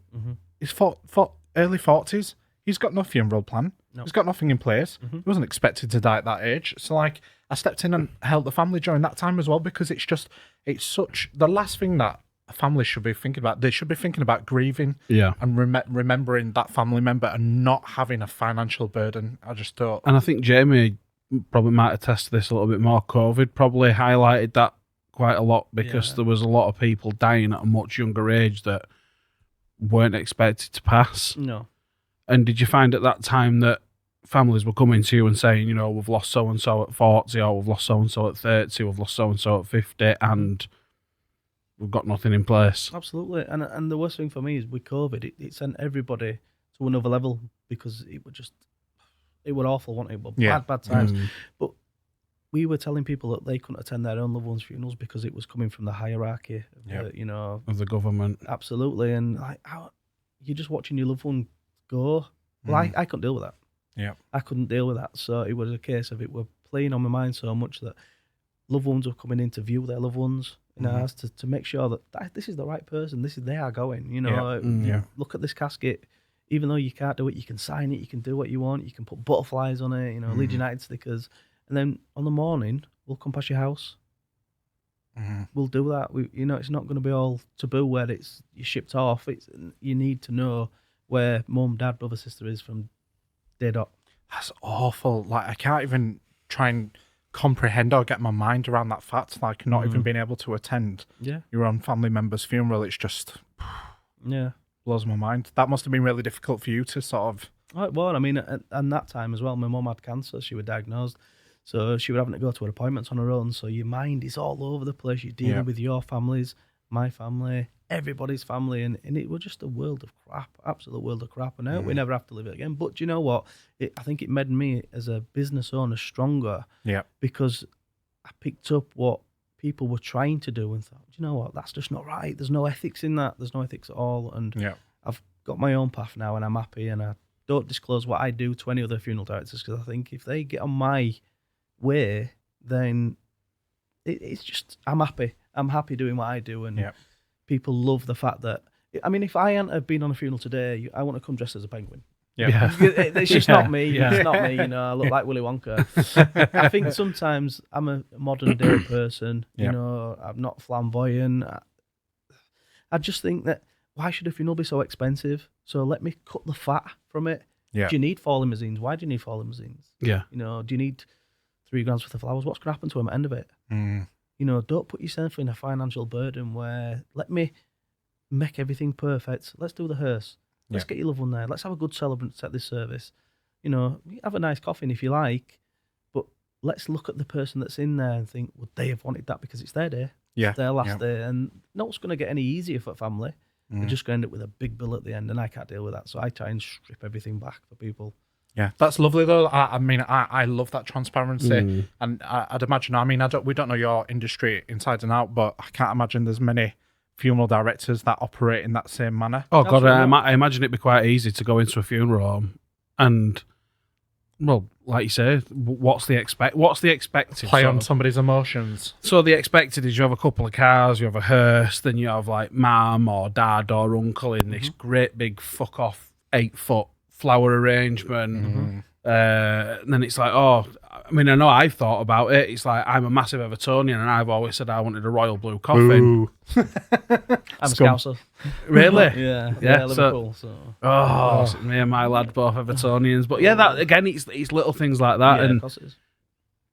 He's early 40s. He's got no funeral plan. No. He's got nothing in place. He wasn't expected to die at that age. So, like, I stepped in and helped the family during that time as well, because it's such the last thing that a family should be thinking about. They should be thinking about grieving and remembering that family member and not having a financial burden. I just don't. And I think Jamie probably might attest to this a little bit more. COVID probably highlighted that quite a lot, because there was a lot of people dying at a much younger age that weren't expected to pass. No. And did you find at that time that families were coming to you and saying, you know, we've lost so-and-so at 40, or we've lost so-and-so at 30, we've lost so-and-so at 50, and we've got nothing in place? Absolutely. And the worst thing for me is with COVID, it sent everybody to another level, because it was awful, wasn't it? But bad times. But we were telling people that they couldn't attend their own loved ones' funerals because it was coming from the hierarchy of the, you know, of the government. Absolutely. And like, you're just watching your loved one go. Well, I couldn't deal with that. Yeah. I couldn't deal with that. So it was a case of it were playing on my mind so much that loved ones were coming in to view their loved ones in ours to make sure that this is the right person. They are going, you know. Look at this casket. Even though you can't do it, you can sign it, you can do what you want, you can put butterflies on it, you know, Leeds United stickers. And then on the morning, we'll come past your house. We'll do that. You know, it's not going to be all taboo where you're shipped off. You need to know where mum, dad, brother, sister is from day dot. That's awful. Like, I can't even try and comprehend or get my mind around that fact. Like, not even being able to attend your own family member's funeral. It's just blows my mind. That must have been really difficult for you to sort of. Right, well, I mean, and that time as well, my mum had cancer. She was diagnosed, so she was having to go to her appointments on her own. So your mind is all over the place. You're dealing with your families, my family, everybody's family, and it was just a world of crap, absolute world of crap. And I hope we never have to live it again. But do you know what? I think it made me as a business owner stronger. Yeah. Because I picked up what people were trying to do and thought, do you know what? That's just not right. There's no ethics in that. There's no ethics at all. And I've got my own path now, and I'm happy. And I don't disclose what I do to any other funeral directors, because I think if they get on my way, then it's just, I'm happy. I'm happy doing what I do, and people love the fact that, I mean, if I hadn't have been on a funeral today, I want to come dressed as a penguin. Yeah. It's just not me. It's not me, you know. I look like Willy Wonka. I think sometimes I'm a modern day person, you know. I'm not flamboyant. I just think that, why should a funeral be so expensive? So let me cut the fat from it. Yeah. Do you need 4 limousines? Why do you need 4 limousines? Yeah. You know, do you need 3 grams worth of flowers? What's going to happen to them at the end of it? You know, don't put yourself in a financial burden where, let me make everything perfect. Let's do the hearse. Let's get your loved one there. Let's have a good celebrant at this service. You know, have a nice coffin if you like, but let's look at the person that's in there and think, would they have wanted that because it's their day? Yeah. It's their last day. And not what's going to get any easier for family. They're just going to end up with a big bill at the end, and I can't deal with that. So I try and strip everything back for people. Yeah, that's lovely though. I mean, I love that transparency, and I'd imagine. I mean, we don't know your industry inside and out, but I can't imagine there's many funeral directors that operate in that same manner. Oh God, I imagine it'd be quite easy to go into a funeral home and, well, like you say, what's the expected? Play on somebody's emotions. So the expected is you have a couple of cars, you have a hearse, then you have like mum or dad or uncle in this great big fuck off 8-foot flower arrangement. And then it's like, oh, I mean, I know I've thought about it. It's like, I'm a massive Evertonian, and I've always said I wanted a royal blue coffin. I'm a Scouser. Really? Yeah, Liverpool. So me and my lad both Evertonians. But yeah, that again, it's little things like that. And of course it is.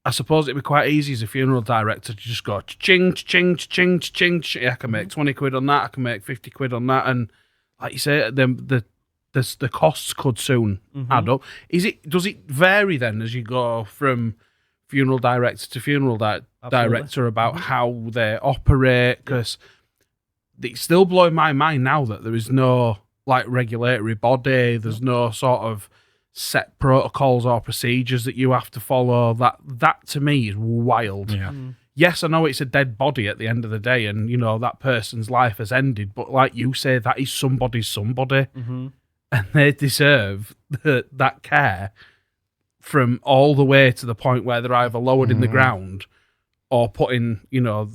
I suppose it'd be quite easy as a funeral director to just go ching, ching, ching, ching. Yeah, I can make 20 quid on that. I can make 50 quid on that. And like you say, the costs could soon add up. Does it vary then as you go from funeral director to funeral director about how they operate? Because it's still blowing my mind now that there is no like regulatory body. There's no sort of set protocols or procedures that you have to follow. That to me is wild. Yeah. Yes, I know it's a dead body at the end of the day, and you know that person's life has ended. But like you say, that is somebody's somebody. And they deserve that care from all the way to the point where they're either lowered in the ground or put in, you know,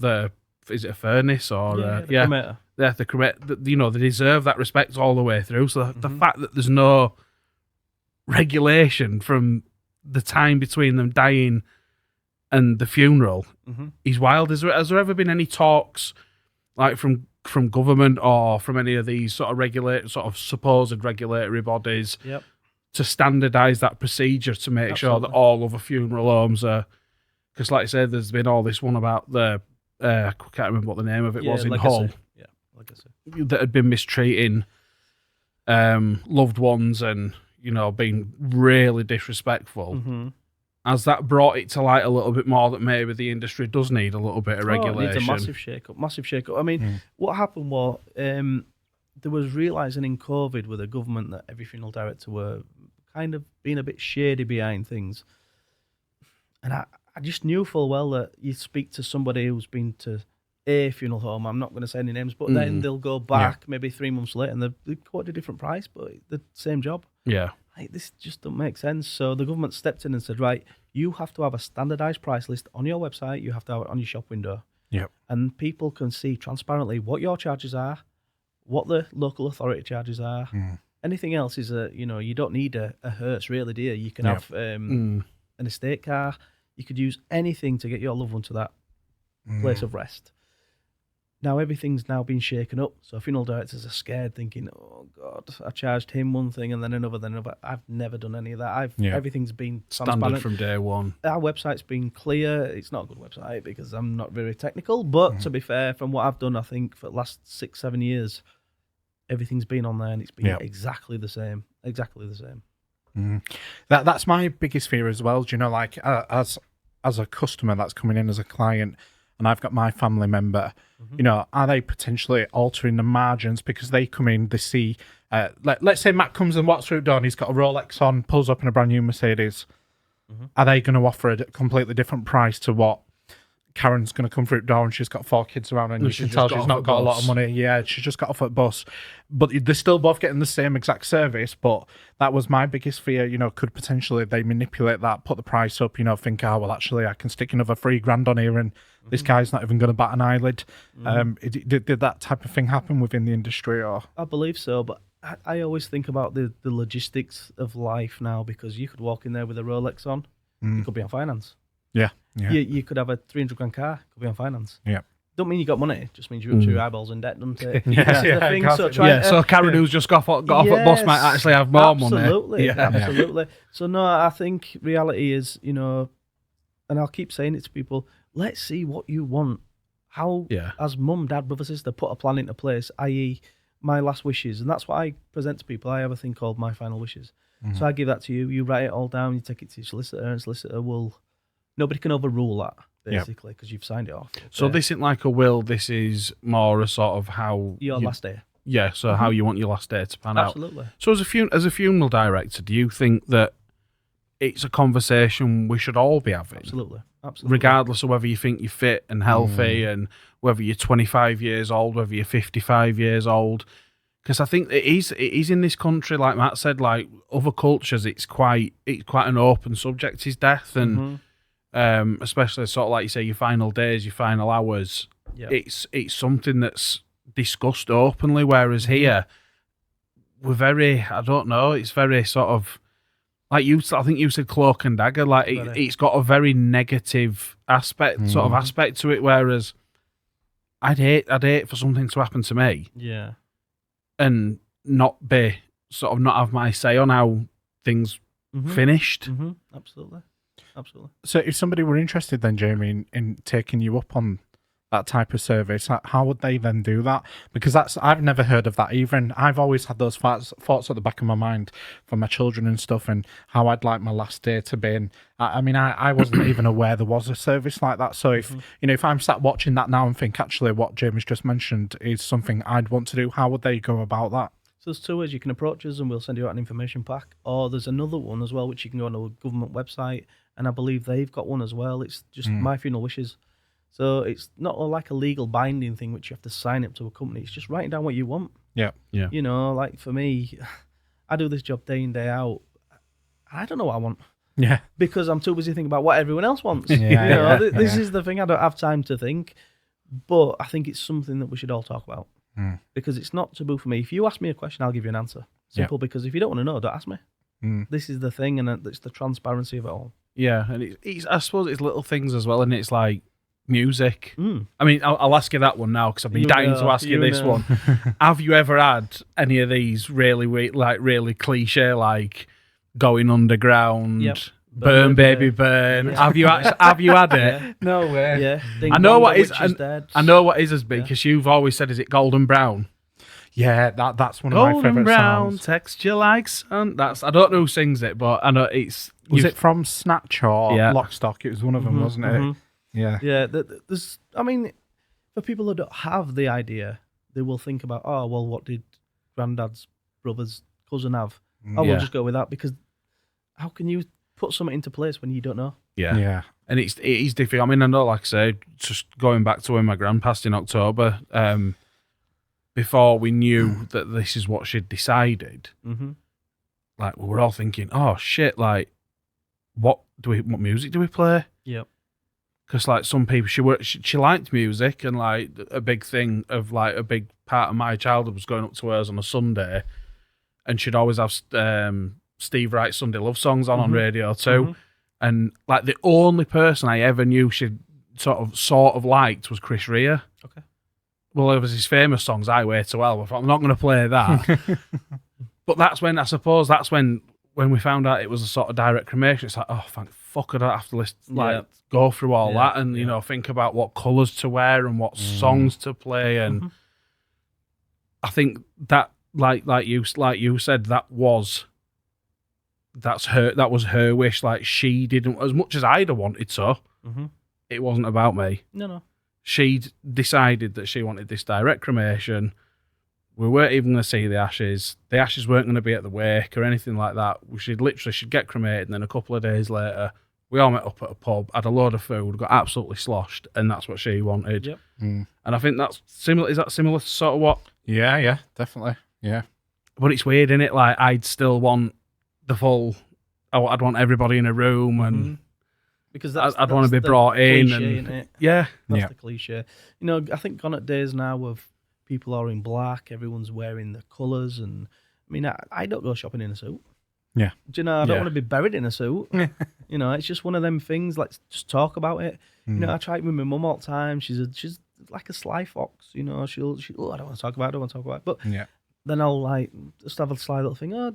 is it a furnace or the cremator. Yeah, the cremator. You know, they deserve that respect all the way through. So the fact that there's no regulation from the time between them dying and the funeral is wild. Has there ever been any talks like from government or from any of these sort of supposed regulatory bodies to standardise that procedure to make sure that all other funeral homes are? Because like I said, there's been all this one about the I can't remember what the name of it was in Hull. Yeah, Legacy. That had been mistreating loved ones and, you know, being really disrespectful. Has that brought it to light a little bit more that maybe the industry does need a little bit of regulation? It needs a massive shake-up. I mean, what happened was there was realising in COVID with the government that every funeral director were kind of being a bit shady behind things. And I just knew full well that you speak to somebody who's been to a funeral home, I'm not going to say any names, but then they'll go back maybe 3 months later and they quote a different price, but the same job. Yeah. Like, this just doesn't make sense. So the government stepped in and said, right, you have to have a standardised price list on your website. You have to have it on your shop window. Yep. And people can see transparently what your charges are, what the local authority charges are. Anything else is you don't need a hearse really, do you? You can have an estate car. You could use anything to get your loved one to that place of rest. Now everything's now been shaken up, so funeral directors are scared, thinking, "Oh God, I charged him one thing and then another." I've never done any of that. Everything's been standard from day one. Our website's been clear. It's not a good website because I'm not very technical, but to be fair, from what I've done, I think for the last 6-7 years, everything's been on there and it's been exactly the same. Exactly the same. That's my biggest fear as well. Do you know, like as a customer that's coming in as a client, and I've got my family member, you know, are they potentially altering the margins because they come in, they see, let's say Matt comes and walks through the door and he's got a Rolex on, pulls up in a brand new Mercedes. Are they going to offer a completely different price to what Karen's going to come through the door and she's got 4 kids around and you can tell she's not got a lot of money. Yeah, she's just got off at bus. But they're still both getting the same exact service. But that was my biggest fear, you know, could potentially they manipulate that, put the price up, you know, think, well, actually, I can stick another $3,000 on here and this guy's not even going to bat an eyelid. Did that type of thing happen within the industry? Or I believe so, but I always think about the logistics of life now because you could walk in there with a Rolex on, you could be on finance. Yeah. You could have a $300,000 car, could be on finance. Yeah. Don't mean you got money, it just means you're up to your eyeballs in debt, doesn't it? So Karen who's just got off at bus might actually have more money. Yeah. Absolutely. So no, I think reality is, you know, and I'll keep saying it to people, let's see what you want. How, as mum, dad, brother, sister, put a plan into place, i.e., my last wishes, and that's what I present to people. I have a thing called my final wishes. So I give that to you. You write it all down. You take it to your solicitor, and solicitor will. Nobody can overrule that basically because you've signed it off. So this isn't like a will. This is more a sort of how your last day. Yeah. So how you want your last day to pan out. Absolutely. So as a funeral director, do you think that it's a conversation we should all be having? Absolutely. Regardless of whether you think you're fit and healthy and whether you're 25 years old, whether you're 55 years old. Because I think it is in this country, like Matt said, like other cultures, it's quite an open subject, is death. And especially sort of like you say, your final days, your final hours, it's something that's discussed openly. Whereas here, we're very, I don't know, it's very sort of, like I think you said cloak and dagger, like it's got a very negative aspect to it. Whereas I'd hate for something to happen to me. Yeah. And not have my say on how things finished. Absolutely. So if somebody were interested then, Jamie, in taking you up on that type of service, how would they then do that? Because I've never heard of that either, and I've always had those thoughts at the back of my mind for my children and stuff, and how I'd like my last day to be. And I wasn't even aware there was a service like that. So if I'm sat watching that now and think actually what Jamie's just mentioned is something I'd want to do, how would they go about that? So there's two ways. You can approach us and we'll send you out an information pack, or there's another one as well which you can go on a government website, and I believe they've got one as well. It's just My Funeral Wishes. So it's not like a legal binding thing which you have to sign up to a company. It's just writing down what you want. Yeah. You know, like for me, I do this job day in, day out. I don't know what I want. Yeah. Because I'm too busy thinking about what everyone else wants. This is the thing. I don't have time to think. But I think it's something that we should all talk about. Because it's not taboo for me. If you ask me a question, I'll give you an answer. Simple, because if you don't want to know, don't ask me. This is the thing, and it's the transparency of it all. Yeah, and it's I suppose it's little things as well, and it's like music. I mean, I'll ask you that one now because I've been dying to ask you this one. Have you ever had any of these really cliche, like Going Underground? Yep. Burn, baby, burn. Yeah. Have you had it? Yeah. No way. Yeah. I know what is. Dead. I know what is as big because you've always said, is it Golden Brown? Yeah, that's one of my Golden favourite Brown, songs. texture like sun. That's, I don't know who sings it, but I know it's. Was it from Snatch or Lockstock? It was one of them, wasn't it? Yeah. Yeah. There's. I mean, for people who don't have the idea, they will think about, oh well, what did Granddad's brother's cousin have? Oh, we'll just go with that, because how can you put something into place when you don't know? Yeah. And it is difficult. I mean, I know, like I said, just going back to when my gran passed in October, before we knew that this is what she'd decided, like we were all thinking, oh shit, like what music do we play? Yep. Because like some people, she liked music, and like a big thing of like a big part of my childhood was going up to hers on a Sunday, and she'd always have Steve Wright's Sunday Love Songs on radio too. And like the only person I ever knew she sort of liked was Chris Rea. Okay. Well, it was his famous songs, I Way to Hell. I thought, I'm not going to play that. But that's when we found out it was a sort of direct cremation. It's like, oh, thank fuck, I don't have to go through all that and, you know, think about what colours to wear and what songs to play. And I think that, like you said, that was her wish. Like, she didn't, as much as I'd have wanted to, it wasn't about me. No. She'd decided that she wanted this direct cremation. We weren't even going to see the ashes. The ashes weren't going to be at the wake or anything like that. She'd get cremated, and then a couple of days later, we all met up at a pub, had a load of food, got absolutely sloshed, and that's what she wanted. Yep. And I think that's similar. Is that similar to sort of what? Yeah, definitely. Yeah. But it's weird, innit? Like, I'd still want the full. I'd want everybody in a room, and because I'd want to be brought in, and that's the cliche. You know, I think gone at days now of people are in black, everyone's wearing the colours, and I mean, I don't go shopping in a suit. Yeah. Do you know? I don't want to be buried in a suit. You know, it's just one of them things. Like, just talk about it. You know, I try it with my mum all the time. She's like a sly fox. You know, she'll I don't want to talk about it. But then I'll like just have a sly little thing. Oh,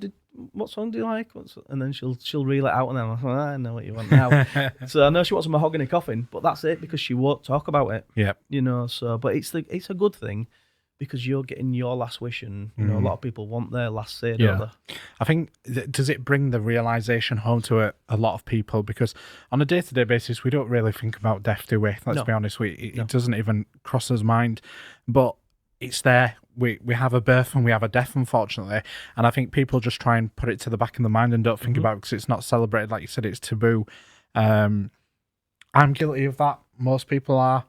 what song do you like? And then she'll reel it out, and then I'm like, oh, I know what you want now. So I know she wants a mahogany coffin, but that's it, because she won't talk about it. Yeah. You know. So, but it's a good thing, because you're getting your last wish, and you know a lot of people want their last say, Yeah. don't they? I think, does it bring the realization home to a lot of people? Because on a day-to-day basis, we don't really think about death, do we? Let's No. be honest, it doesn't even cross us mind. But it's there. We have a birth and we have a death, unfortunately. And I think people just try and put it to the back of the mind and don't think about it because it's not celebrated. Like you said, it's taboo. I'm guilty of that. Most people are.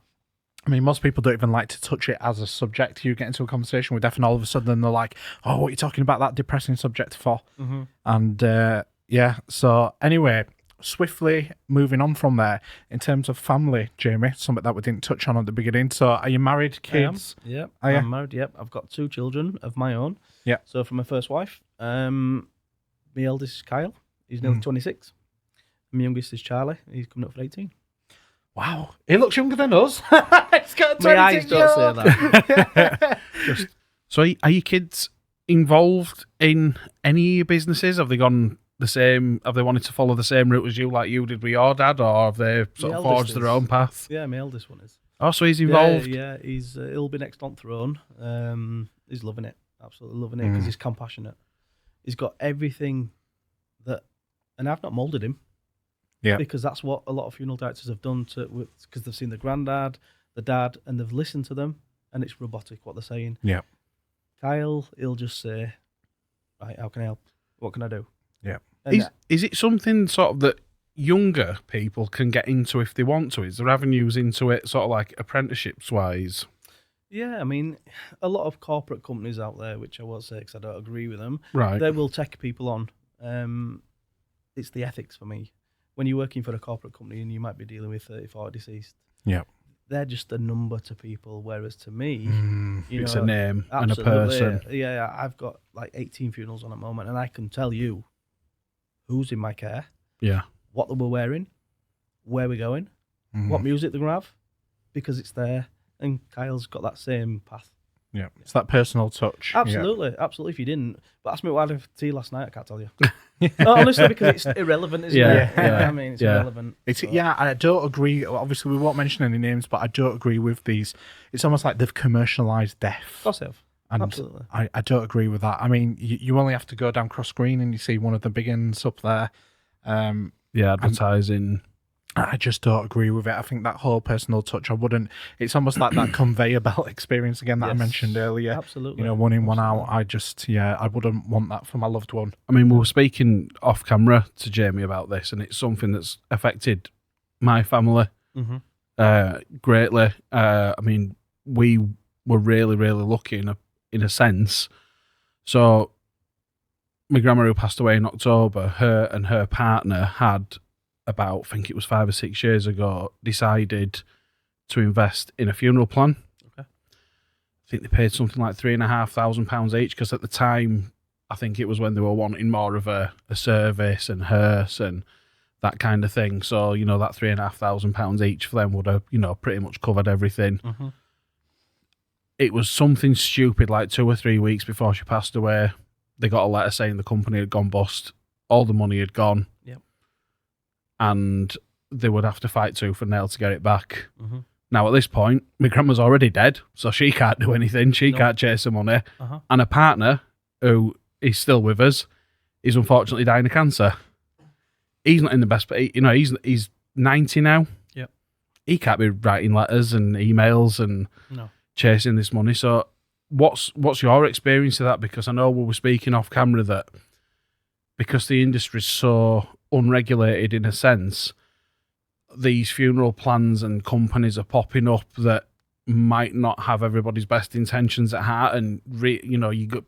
I mean, most people don't even like to touch it as a subject. You get into a conversation with death and all of a sudden they're like, oh, what are you talking about that depressing subject for? And yeah, so anyway, swiftly moving on from there, in terms of family, Jamie, something that we didn't touch on at the beginning. So are you married, kids? Yep, Are you? I'm married. Yep, I've got 2 children of my own. Yeah. So from my first wife, my eldest is Kyle. He's nearly 26. My youngest is Charlie. He's coming up for 18. Wow, he looks younger than us. He's got a 26 My eyes don't say that. So are your kids involved in any of your businesses? Have they gone the same? Have they wanted to follow the same route as you, like you did with your dad, or have they sort of forged their own path? Yeah, my eldest one is. Oh, so he's involved. Yeah, he'll be next on throne. He's loving it, absolutely loving it, because he's compassionate. He's got everything that, and I've not moulded him. Yeah. Because that's what a lot of funeral directors have done because they've seen the granddad, the dad, and they've listened to them, and it's robotic what they're saying. Yeah. Kyle, he'll just say, right, how can I help? What can I do? Yeah. And Is it something sort of that younger people can get into if they want to? Is there avenues into it, sort of like apprenticeships wise? yeah, I mean, a lot of corporate companies out there, which I won't say because I don't agree with them, Right. they will take people on. It's the ethics for me. When you're working for a corporate company and you might be dealing with 30, 40 deceased, Yeah. they're just a number to people. Whereas to me, It's a name and a absolutely, person. Yeah, I've got like 18 funerals on at the moment, and I can tell you who's in my care, Yeah. what they were wearing, where we're going, what music they're going to have, because it's there. And Kyle's got that same path. Yeah. It's that personal touch. Absolutely, absolutely. If you didn't, but ask me what I had for tea last night, I can't tell you. No, honestly, because it's irrelevant, isn't Yeah, it? yeah, I mean, it's yeah. irrelevant. It's so. yeah, I don't agree. Obviously, we won't mention any names, but I don't agree with these. It's almost like they've commercialised death. Of course I have. And Absolutely. I don't agree with that. I mean, you only have to go down cross screen and you see one of the big ends up there. Yeah, advertising. I just don't agree with it. I think that whole personal touch, I wouldn't. It's almost like that conveyor belt experience again that I Yes, mentioned earlier. Absolutely. You know, one in, one out. I wouldn't want that for my loved one. I mean, we were speaking off camera to Jamie about this, and it's something that's affected my family greatly. I mean, we were really, really lucky in a sense. So, my grandma who passed away in October, her and her partner had about, I think it was 5 or 6 years ago, decided to invest in a funeral plan. Okay. I think they paid something like £3,500 each, because at the time, I think it was when they were wanting more of a service and hearse and that kind of thing. So, you know, that £3,500 each for them would have, you know, pretty much covered everything. It was something stupid, like 2 or 3 weeks before she passed away, they got a letter saying the company had gone bust, all the money had gone. Yep. And they would have to fight tooth and nail to get it back. Now, at this point, my grandma's already dead, so she can't do anything. She can't chase the money. And her partner, who is still with us, is unfortunately dying of cancer. He's not in the best, but you know, he's 90 now. Yep. He can't be writing letters and emails and chasing this money. So, what's your experience of that? Because I know we were speaking off camera that because the industry's so unregulated in a sense, these funeral plans and companies are popping up that might not have everybody's best intentions at heart, and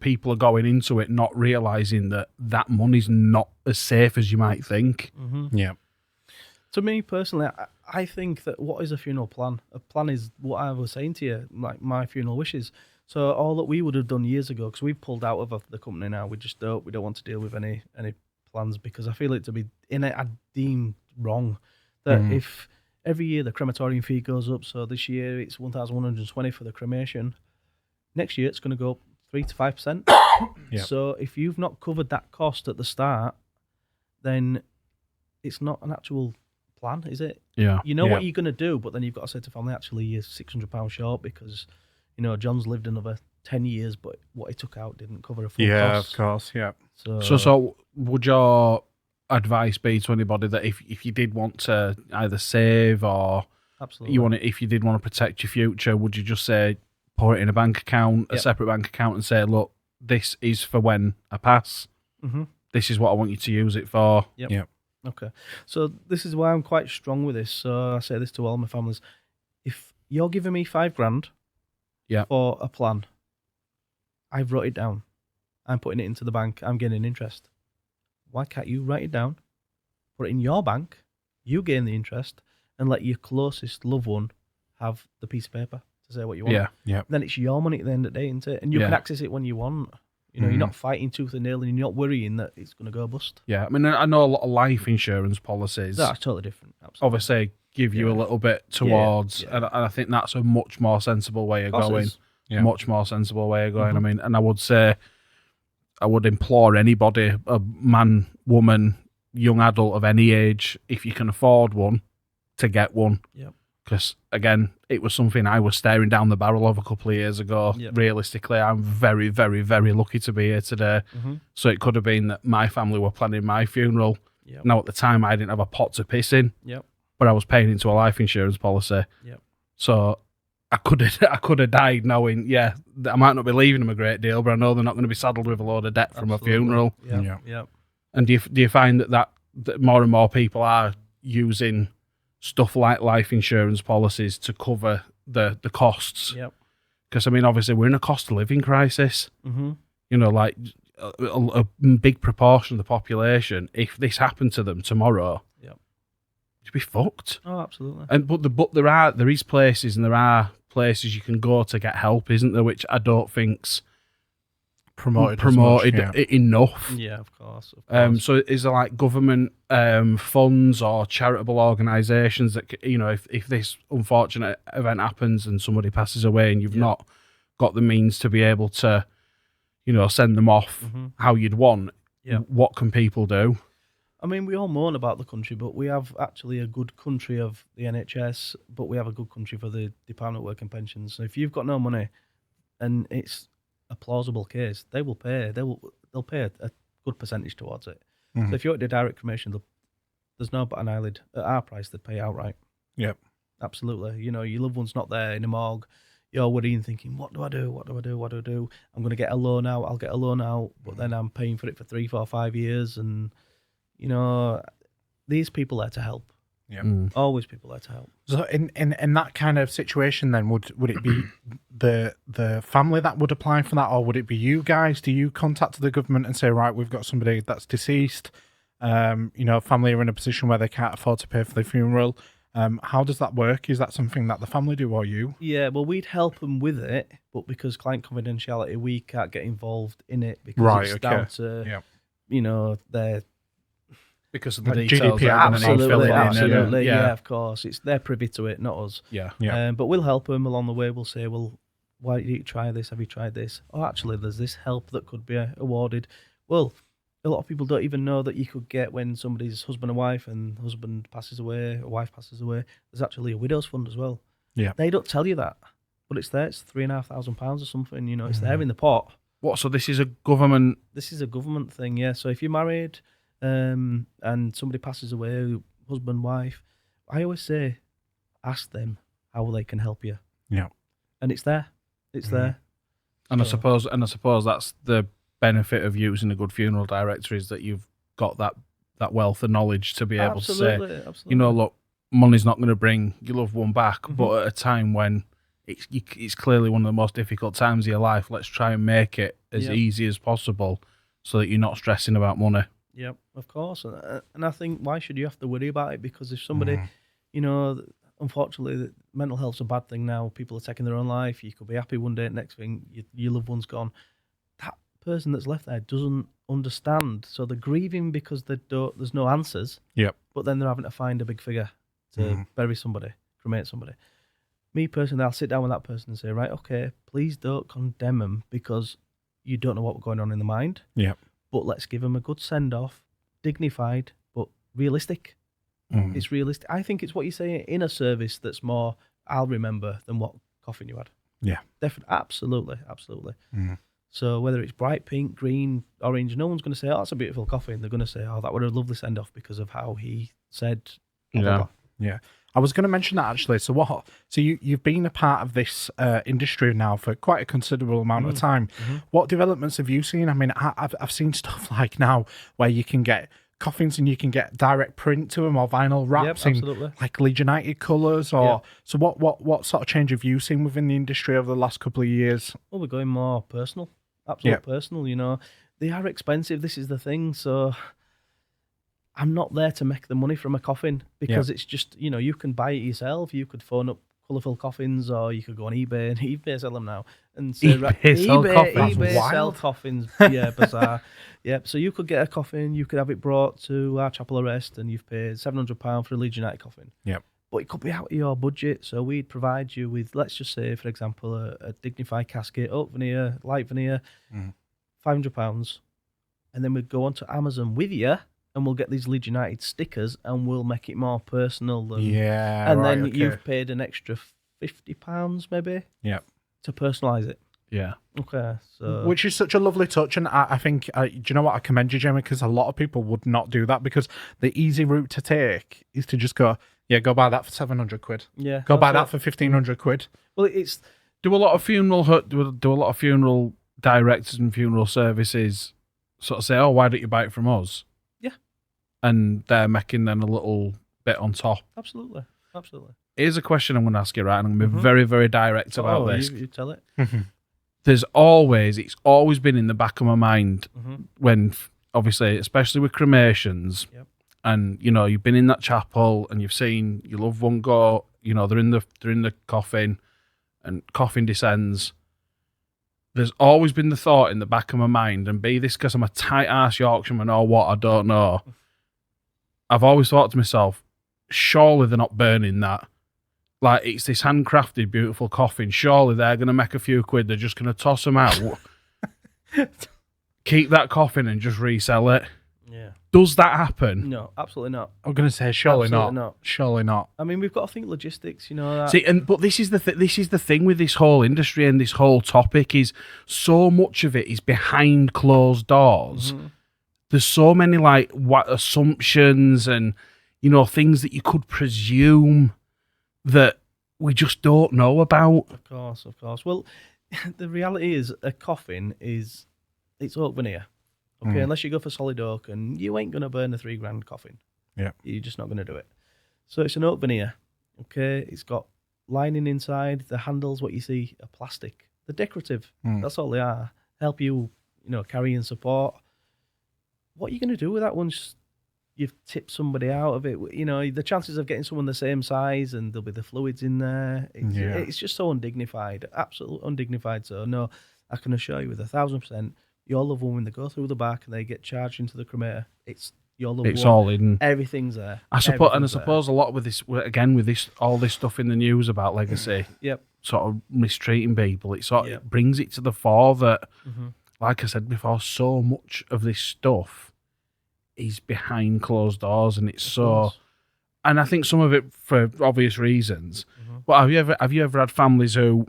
people are going into it not realizing that money's not as safe as you might think. Yeah. To me personally, I think that what is a funeral plan? A plan is what I was saying to you, like my funeral wishes. So all that we would have done years ago, because we've pulled out of the company now, we don't want to deal with any plans, because I feel it to be I deem wrong that if every year the crematorium fee goes up, so this year it's 1,120 for the cremation, next year it's going to go up 3 to 5%. So if you've not covered that cost at the start, then it's not an actual plan, is it? Yeah. You know what you're going to do, but then you've got to say to family, actually, you're £600 short because, you know, John's lived another 10 years, but what he took out didn't cover a full Yeah, cost. of course, yeah. So would your advice be to anybody that if you did want to either save or Absolutely. if you did want to protect your future, would you just say put it in a bank account, a separate bank account, and say, look, this is for when I pass. Mm-hmm. This is what I want you to use it for. Yep. Okay. So this is why I'm quite strong with this. So I say this to all my families: if you're giving me $5,000 for a plan, I've wrote it down. I'm putting it into the bank. I'm getting interest. Why can't you write it down, put it in your bank, you gain the interest, and let your closest loved one have the piece of paper to say what you want? Yeah. Then it's your money at the end of the day, isn't it? And you can access it when you want. You know, you're not fighting tooth and nail, and you're not worrying that it's going to go bust. Yeah, I mean, I know a lot of life insurance policies. That's totally different. Absolutely. Obviously, give you a little bit towards, and I think that's a much more sensible way of going. Yeah. Much more sensible way of going. I mean, and I would say, I would implore anybody, a man, woman, young adult of any age, if you can afford one, to get one. Yep. Because, again, it was something I was staring down the barrel of a couple of years ago. Yep. Realistically, I'm very, very, very lucky to be here today. So it could have been that my family were planning my funeral. Yep. Now, at the time, I didn't have a pot to piss in, but I was paying into a life insurance policy. Yep. So I could have died knowing, I might not be leaving them a great deal, but I know they're not going to be saddled with a load of debt from a funeral. Yeah. And do you find that more and more people are using stuff like life insurance policies to cover the costs? Yep. Because, I mean, obviously, we're in a cost of living crisis. Mm-hmm. You know, like a big proportion of the population, if this happened to them tomorrow, it'd be fucked. Oh, absolutely. And but there is places, and there are places you can go to get help, isn't there? Which I don't think's promoted enough. Yeah, of course. So is there like government funds or charitable organisations that, you know, if this unfortunate event happens and somebody passes away and you've not got the means to be able to, you know, send them off how you'd want, what can people do? I mean, we all moan about the country, but we have actually a good country of the NHS, but we have a good country for the Department of Work and Pensions. So if you've got no money and it's a plausible case, they will pay. They'll pay a good percentage towards it. So if you're at the direct cremation, there's no but an eyelid. At our price, they'd pay outright. Yep. Absolutely. You know, your loved one's not there in a morgue. You're worrying, thinking, what do I do? What do I do? What do I do? I'm going to get a loan out. I'll get a loan out, but then I'm paying for it for 3, 4, 5 years. And, you know, these people are there to help. Yeah. Always people there to help. So in that kind of situation, then would it be the family that would apply for that, or would it be you guys? Do you contact the government and say, right, we've got somebody that's deceased, you know, family are in a position where they can't afford to pay for the funeral? How does that work? Is that something that the family do, or you? Yeah, well, we'd help them with it, but because client confidentiality, we can't get involved in it because it's down to, you know, their... Because of the like details. Absolutely, absolutely. Yeah, of course. They're privy to it, not us. Yeah. But we'll help them along the way. We'll say, well, why don't you try this? Have you tried this? Oh, actually, there's this help that could be awarded. Well, a lot of people don't even know that you could get when somebody's husband and wife, and husband passes away, or wife passes away. There's actually a widow's fund as well. Yeah. They don't tell you that, but it's there. It's £3,500 or something. You know, it's there in the pot. What? So this is a government? This is a government thing, yeah. So if you're married, and somebody passes away, husband, wife, I always say, ask them how they can help you. Yeah. And it's there. It's there. And I suppose that's the benefit of using a good funeral director, is that you've got that wealth of knowledge to be able to say, you know, look, money's not going to bring your loved one back, but at a time when it's clearly one of the most difficult times of your life, let's try and make it as easy as possible so that you're not stressing about money. Yep, of course. And I think, why should you have to worry about it? Because if somebody, you know, unfortunately, mental health's a bad thing now. People are taking their own life. You could be happy one day, next thing, your loved one's gone. That person that's left there doesn't understand. So they're grieving because there's no answers. Yep. But then they're having to find a big figure to bury somebody, cremate somebody. Me personally, I'll sit down with that person and say, right, okay, please don't condemn them because you don't know what's going on in the mind. Yep. But let's give them a good send-off, dignified, but realistic. It's realistic. I think it's what you say in a service that's more, I'll remember, than what coffin you had. Yeah. Definitely. Absolutely. Absolutely. Mm. So whether it's bright pink, green, orange, no one's going to say, oh, that's a beautiful coffin. They're going to say, oh, that would have a lovely send-off because of how he said, blah, blah, blah. Yeah. I was going to mention that actually. So you've been a part of this industry now for quite a considerable amount of time. Mm-hmm. What developments have you seen? I mean, I've seen stuff like now where you can get coffins and you can get direct print to them or vinyl wraps in like Leeds United colours. So what sort of change have you seen within the industry over the last couple of years? Well, we're going more personal, personal. You know, they are expensive. This is the thing. So I'm not there to make the money from a coffin because it's just, you know, you can buy it yourself. You could phone up Colourful Coffins, or you could go on eBay, and eBay sell them now. And say, eBay sell coffins. Yeah, bizarre. Yeah, so you could get a coffin, you could have it brought to our chapel arrest, and you've paid £700 for a Leeds United coffin. Yep. But it could be out of your budget, so we'd provide you with, let's just say, for example, a dignified casket, oak veneer, light veneer, £500, and then we'd go onto Amazon with you, and we'll get these Leeds United stickers, and we'll make it more personal. And then you've paid an extra £50 maybe. Yep. To personalise it. Yeah. Okay. So, which is such a lovely touch, and I think, do you know what? I commend you, Jamie, because a lot of people would not do that, because the easy route to take is to just go buy that for £700. Yeah. Go buy that for £1,500. Well, it's do a lot of funeral directors and funeral services sort of say, oh, why don't you buy it from us? Yeah. And they're making then a little bit on top. Absolutely. Here's a question I'm going to ask you, right? And I'm going to be very, very direct about this. You tell it. It's always been in the back of my mind when, obviously, especially with cremations, and, you know, you've been in that chapel and you've seen your loved one go, you know, they're in the coffin and coffin descends. There's always been the thought in the back of my mind, and be this because I'm a tight-ass Yorkshireman or what, I don't know. I've always thought to myself, surely they're not burning that. Like, it's this handcrafted, beautiful coffin. Surely they're going to make a few quid. They're just going to toss them out, keep that coffin and just resell it. Yeah. Does that happen? No, absolutely not. I'm going to say surely not. Surely not. I mean, we've got to think logistics, you know. That. See, but this is the thing with this whole industry and this whole topic is so much of it is behind closed doors. There's so many like assumptions and, you know, things that you could presume that we just don't know about. Of course. Well, the reality is a coffin it's oak veneer. Okay, unless you go for solid oak, and you ain't going to burn a £3,000 coffin. Yeah. You're just not going to do it. So it's an oak veneer. Okay, it's got lining inside. The handles, what you see, are plastic. They're decorative. That's all they are. Help you, you know, carry and support. What are you going to do with that once you've tipped somebody out of it? You know, the chances of getting someone the same size and there'll be the fluids in there. It's just so undignified, absolutely undignified. So no, I can assure you with 1,000%, your loved one, when they go through the back and they get charged into the cremator, it's your loved one. It's all in. Everything's there. I suppose a lot with this, again, with this, all this stuff in the news about legacy, sort of mistreating people, it it brings it to the fore that, like I said before, so much of this stuff is behind closed doors, and it's so. And I think some of it for obvious reasons. But have you ever had families who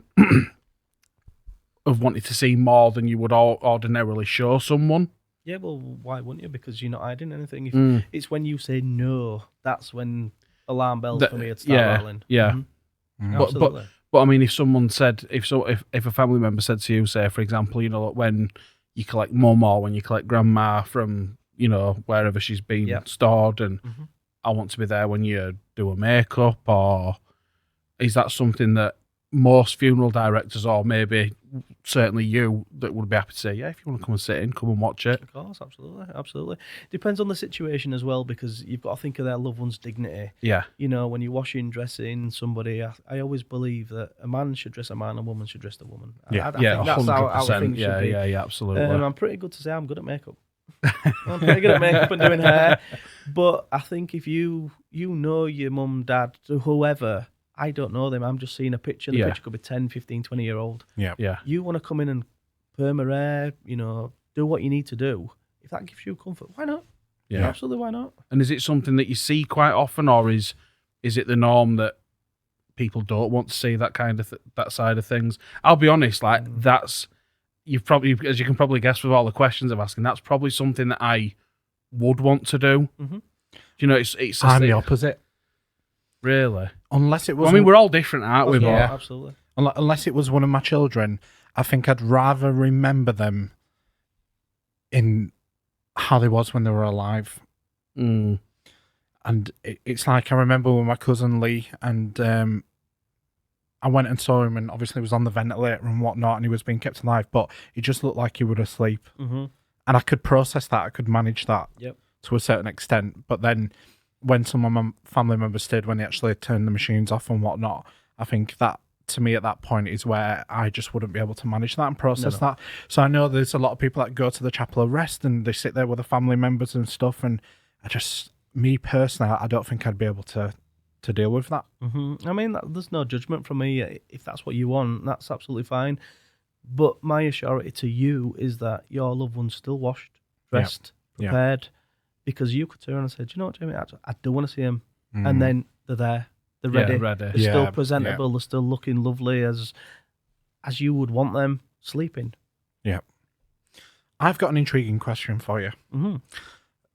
have wanted to see more than you would ordinarily show someone? Yeah, well, why wouldn't you? Because you're not hiding anything. If it's when you say no, that's when alarm bells for me would start rattling. Yeah. Absolutely. But I mean, if someone said, if a family member said to you, say, for example, you know, when you collect mum or when you collect grandma from, you know, wherever she's been stored, and I want to be there when you do a makeup, or is that something that most funeral directors, or maybe certainly you, that would be happy to say, yeah, if you want to come and sit in, come and watch it? Of course, absolutely. Depends on the situation as well, because you've got to think of their loved one's dignity. Yeah. You know, when you're washing, dressing somebody, I always believe that a man should dress a man, a woman should dress a woman. I think that's 100%. how things should be. Yeah, absolutely. I'm pretty good to say I'm good at makeup. I'm pretty good at makeup and doing hair. But I think if you know your mum, dad, whoever, I don't know them, I'm just seeing a picture, and the picture could be 10, 15, 20-year-old. Yeah. You want to come in and perm her hair, you know, do what you need to do. If that gives you comfort, why not? Yeah. Absolutely, why not? And is it something that you see quite often, or is it the norm that people don't want to see that kind of that side of things. I'll be honest, like that's you've probably, as you can probably guess with all the questions I'm asking, that's probably something that I would want to do. Mm-hmm. You know, it's I'm the opposite. Really? Unless it was, well, I mean, we're all different, aren't we? Yeah, But absolutely. Unless it was one of my children, I think I'd rather remember them in how they was when they were alive. Mm. And it's like I remember with my cousin Lee, and I went and saw him, and obviously he was on the ventilator and whatnot, and he was being kept alive, but he just looked like he would asleep. Mm-hmm. And I could process that, I could manage that to a certain extent. But then when some of my family members did, when they actually turned the machines off and whatnot, I think that, to me at that point, is where I just wouldn't be able to manage that and process that. So I know there's a lot of people that go to the chapel of rest and they sit there with the family members and stuff, and me personally, I don't think I'd be able to deal with that. Mm-hmm. I mean, there's no judgment from me. If that's what you want, that's absolutely fine. But my assurity to you is that your loved one's still washed, dressed, prepared, because you could turn and say, do you know what, Jamie, I do want to see him. And then they're there. They're ready. They're still presentable. They're still looking lovely as you would want them, sleeping. Yeah. I've got an intriguing question for you. Mm-hmm.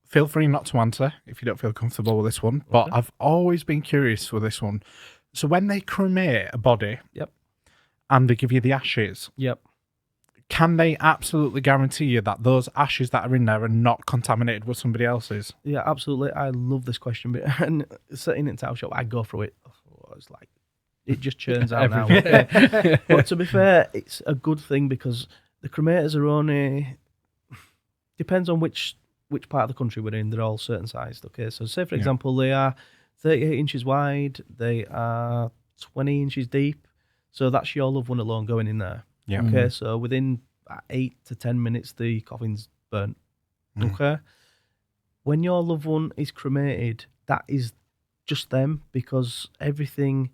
Feel free not to answer if you don't feel comfortable with this one, but I've always been curious with this one. So when they cremate a body and they give you the ashes, can they absolutely guarantee you that those ashes that are in there are not contaminated with somebody else's? Yeah, absolutely. I love this question. But, and sitting in Tower Shop, I go through it. It's like, it just churns out now. But to be fair, it's a good thing because the cremators are only, depends on which part of the country we're in, they're all certain sized. Okay, so say for example, they are 38 inches wide, they are 20 inches deep. So that's your loved one alone going in there. Yeah. Okay, so within 8 to 10 minutes, the coffin's burnt. Okay. When your loved one is cremated, that is just them, because everything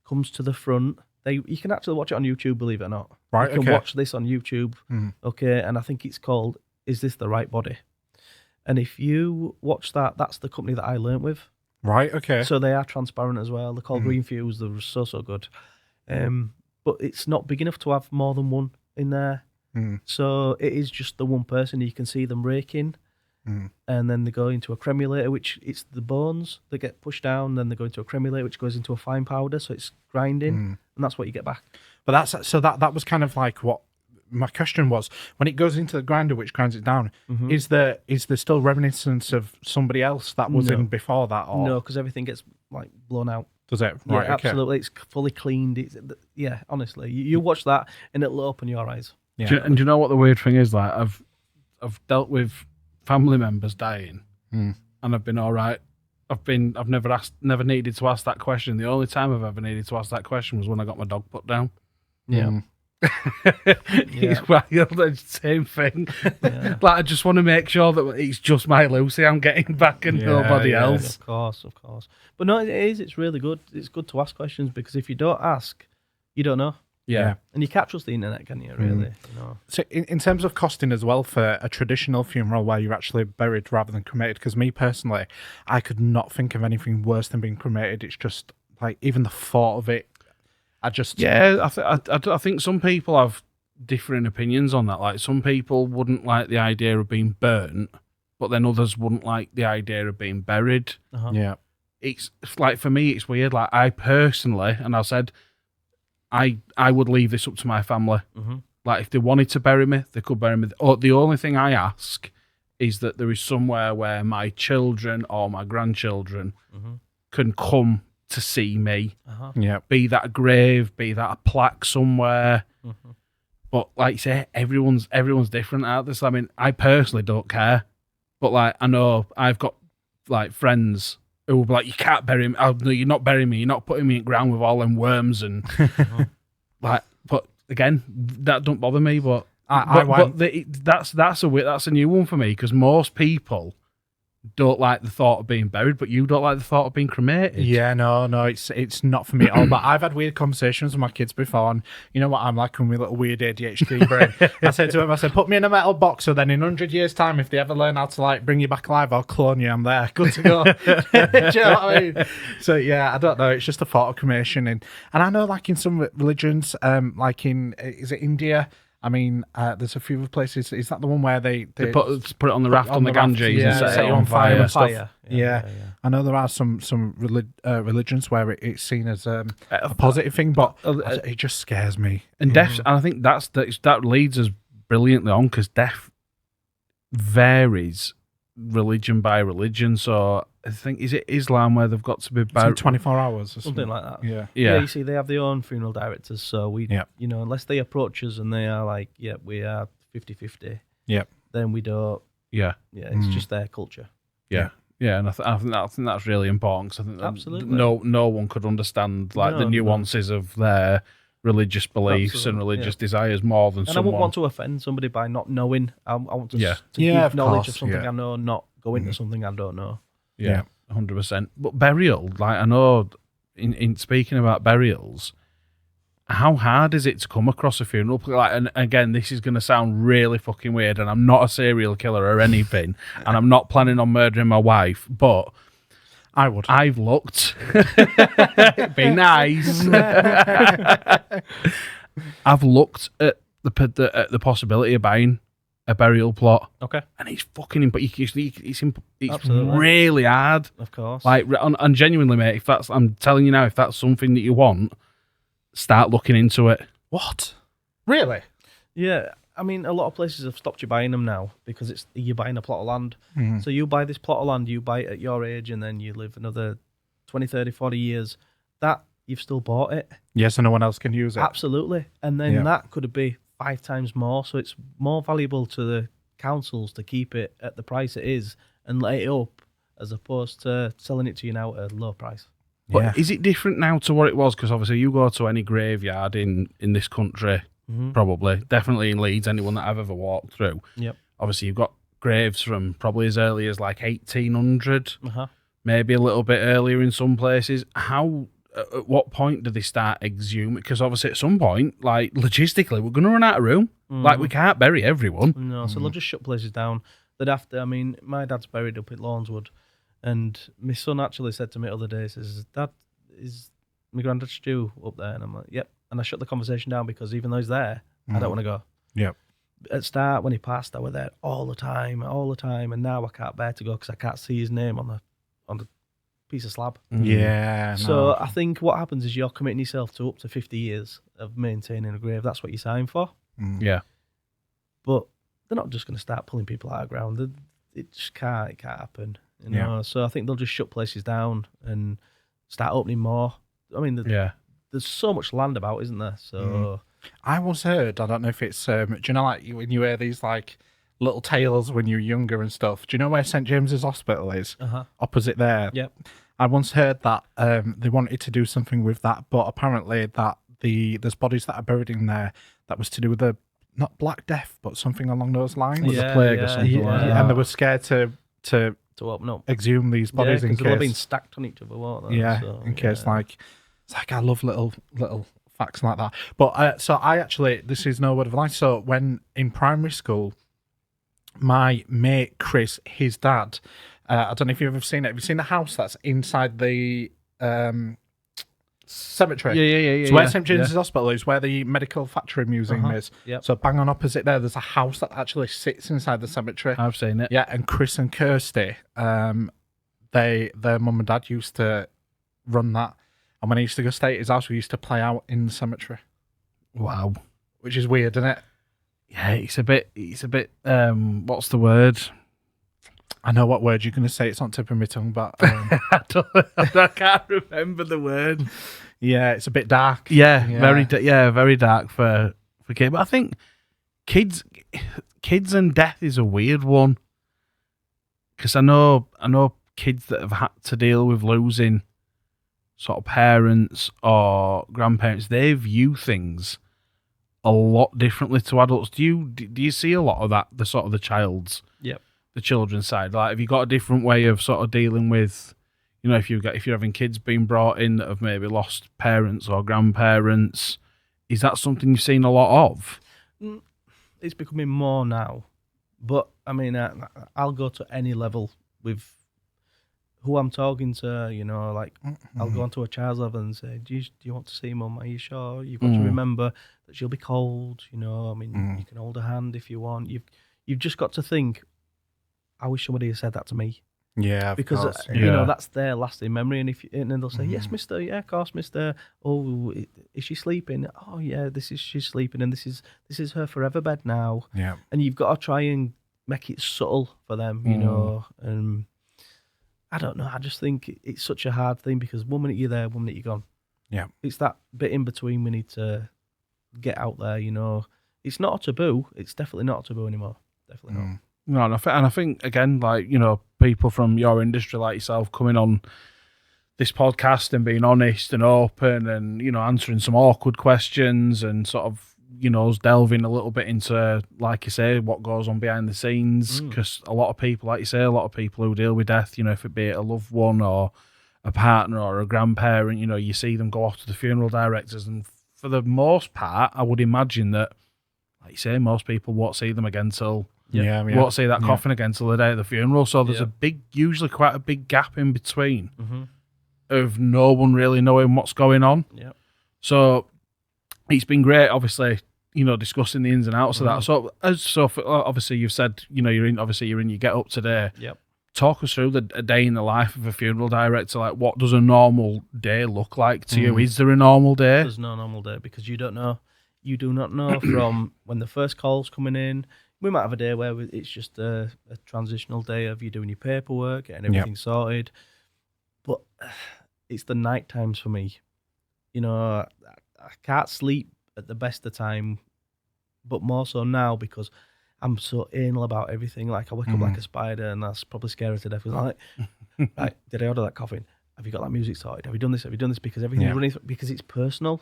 comes to the front. You can actually watch it on YouTube, believe it or not. Right. You can watch this on YouTube. Okay, and I think it's called "Is This the Right Body?" And if you watch that, that's the company that I learnt with. Right. Okay. So they are transparent as well. They're called Green Fuse. They're so good. But it's not big enough to have more than one in there. So it is just the one person. You can see them raking, and then they go into a cremulator, which it's the bones that get pushed down. Then they go into a cremulator, which goes into a fine powder, so it's grinding, and that's what you get back. But that was kind of like what my question was. When it goes into the grinder, which grinds it down, is there still reminiscence of somebody else that was in before that? Or? No, because everything gets like blown out. Does it? Yeah, right, absolutely. It's fully cleaned. Honestly, you watch that and it'll open your eyes. Yeah. Do you know what the weird thing is? Like I've dealt with family members dying, and I've been all right. I've never needed to ask that question. The only time I've ever needed to ask that question was when I got my dog put down. Yeah. It's wild, the same thing. Like I just want to make sure that it's just my Lucy I'm getting back and nobody else. Of course. But no, it's really good. It's good to ask questions, because if you don't ask, you don't know. Yeah. And you can't trust the internet, can you, really? You know? So in terms of costing as well for a traditional funeral where you're actually buried rather than cremated, because me personally, I could not think of anything worse than being cremated. It's just like, even the thought of it, I think some people have differing opinions on that. Like some people wouldn't like the idea of being burnt, but then others wouldn't like the idea of being buried. Yeah. It's like, for me, it's weird. Like I personally, and I said, I would leave this up to my family. Like if they wanted to bury me, they could bury me. Or the only thing I ask is that there is somewhere where my children or my grandchildren can come to see me. Yeah. Be that a grave, be that a plaque somewhere. But like you say, everyone's different out there. So, I mean, I personally don't care. But like I know I've got like friends who will be like, you can't bury me. Oh, no, you're not burying me. You're not putting me in the ground with all them worms and like. But again, that don't bother me. But that's a new one for me, because most people don't like the thought of being buried, but you don't like the thought of being cremated. Yeah, no, it's not for me at all. But I've had weird conversations with my kids before, and you know what I'm like with my little weird ADHD brain. I said to them, put me in a metal box, so then in 100 years' time, if they ever learn how to like bring you back alive or clone you, I'm there, good to go. Do you know what I mean? So yeah, I don't know. It's just a thought of cremation, and I know like in some religions, like is it India? I mean, there's a few other places. Is that the one where they put it on the raft on the Ganges yeah, and set it on fire fire? and stuff. Yeah. I know there are some religions where it's seen as a positive thing, but it just scares me. And death, and I think that leads us brilliantly on, because death varies religion by religion. So I think, is it Islam where they've got to be buried 24 hours or something like that? Yeah. You see, they have their own funeral directors, so we, unless they approach us and they are like, we are 50-50, then we don't. It's just their culture. Yeah, and I think that's really important, because I think absolutely no one could understand the nuances of their religious beliefs and religious desires more than someone. I wouldn't want to offend somebody by not knowing. I want to give knowledge of something I know, not go into something I don't know. Yeah, 100%. But burial, like I know, in speaking about burials, how hard is it to come across a funeral? Like, and again, this is going to sound really fucking weird, and I'm not a serial killer or anything, and I'm not planning on murdering my wife, but I would. I've looked. Be nice. I've looked at the possibility of buying a burial plot. Okay. And it's fucking, but it's really hard. Of course. Like, and genuinely, mate, I'm telling you now, if that's something that you want, start looking into it. What? Really? Yeah. I mean, a lot of places have stopped you buying them now because you're buying a plot of land. Mm. So you buy this plot of land, you buy it at your age, and then you live another 20, 30, 40 years. That, you've still bought it. Yes, so no one else can use it. Absolutely. And then that could be 5 times more. So it's more valuable to the councils to keep it at the price it is and let it up, as opposed to selling it to you now at a low price. But is it different now to what it was? Because obviously you go to any graveyard in this country, probably, definitely in Leeds, anyone that I've ever walked through. Yep. Obviously you've got graves from probably as early as like 1800, maybe a little bit earlier in some places. At what point do they start exhuming? Because obviously at some point, like logistically, we're going to run out of room. Like we can't bury everyone. No, so they'll just shut places down. They'd have to, I mean, my dad's buried up at Lawnswood, and my son actually said to me the other day, says, Dad, is my granddad Stu up there? And I'm like, yep. And I shut the conversation down because even though he's there, I don't want to go. Yep. At start, when he passed, I was there all the time, and now I can't bear to go because I can't see his name on the piece of slab. Yeah. So I think what happens is you're committing yourself to up to 50 years of maintaining a grave. That's what you sign for. Yeah. But they're not just going to start pulling people out of the ground. It just can't. It can't happen. You know? So I think they'll just shut places down and start opening more. I mean, there's so much land about, isn't there? So I once heard, I don't know if it's, do you know, like when you hear these like little tales when you're younger and stuff, do you know where St James's Hospital is? Opposite there. Yep. I once heard that they wanted to do something with that, but apparently that there's bodies that are buried in there that was to do with not Black Death, but something along those lines. The plague or something like that. And they were scared to open up, exhume these bodies in case they've been stacked on each other, weren't they? Yeah, so, in case like it's like I love little facts like that. But so I actually, this is no word of lie. So when in primary school, my mate Chris, his dad, I don't know if you've ever seen it. Have you seen the house that's inside the cemetery? Yeah. So where St James's Hospital is, where the Medical Factory Museum is. Yep. So bang on opposite there, there's a house that actually sits inside the cemetery. I've seen it. Yeah, and Chris and Kirsty, their mum and dad used to run that. And when I used to go stay at his house, we used to play out in the cemetery. Wow. Which is weird, isn't it? Yeah, it's a bit, what's the word? I know what word you're going to say. It's on tip of my tongue, but I can't remember the word. Yeah, it's a bit dark. Very dark for kids. But I think kids and death is a weird one, because I know kids that have had to deal with losing sort of parents or grandparents. They view things a lot differently to adults. Do you see a lot of that? The sort of the child's. Yep. the children's side? Like, have you got a different way of sort of dealing with, you know, if you're having kids being brought in that have maybe lost parents or grandparents? Is that something you've seen a lot of? It's becoming more now, but I mean, I'll go to any level with who I'm talking to. You know, like I'll go onto a child's level and say, "Do you want to see Mum? Are you sure? You've got to remember that she'll be cold. You know, I mean, you can hold her hand if you want. You've just got to think. I wish somebody had said that to me." Yeah, because you know that's their lasting memory, and then they'll say, "Yes, Mister. Yeah, of course, Mister. Oh, is she sleeping? Oh, yeah, she's sleeping, and this is her forever bed now." Yeah, and you've got to try and make it subtle for them, you know. And I don't know. I just think it's such a hard thing because one minute you're there, one minute you're gone. Yeah, it's that bit in between we need to get out there. You know, it's not a taboo. It's definitely not a taboo anymore. Definitely not. No, and I think again, like, you know, people from your industry like yourself coming on this podcast and being honest and open and, you know, answering some awkward questions and sort of, you know, delving a little bit into, like you say, what goes on behind the scenes. Because a lot of people, like you say, a lot of people who deal with death, you know, if it be a loved one or a partner or a grandparent, you know, you see them go off to the funeral directors, and for the most part, I would imagine that, like you say, most people won't see them again till won't see that coffin again till the day of the funeral. So there's usually quite a big gap in between of no one really knowing what's going on. Yeah. So it's been great, obviously, you know, discussing the ins and outs of that. So obviously you've said, you know, you're in your get up today. Yep. Talk us through a day in the life of a funeral director. Like, what does a normal day look like to you? Is there a normal day? There's no normal day because you don't know. You do not know from when the first call's coming in. We might have a day where it's just a transitional day of you doing your paperwork, getting everything sorted. But it's the night times for me. You know, I can't sleep at the best of time, but more so now because I'm so anal about everything. Like, I wake up like a spider, and that's probably scary to death. It's like, right, did I order that coffin? Have you got that music sorted? Have you done this? Have you done this? Because everything's running because it's personal.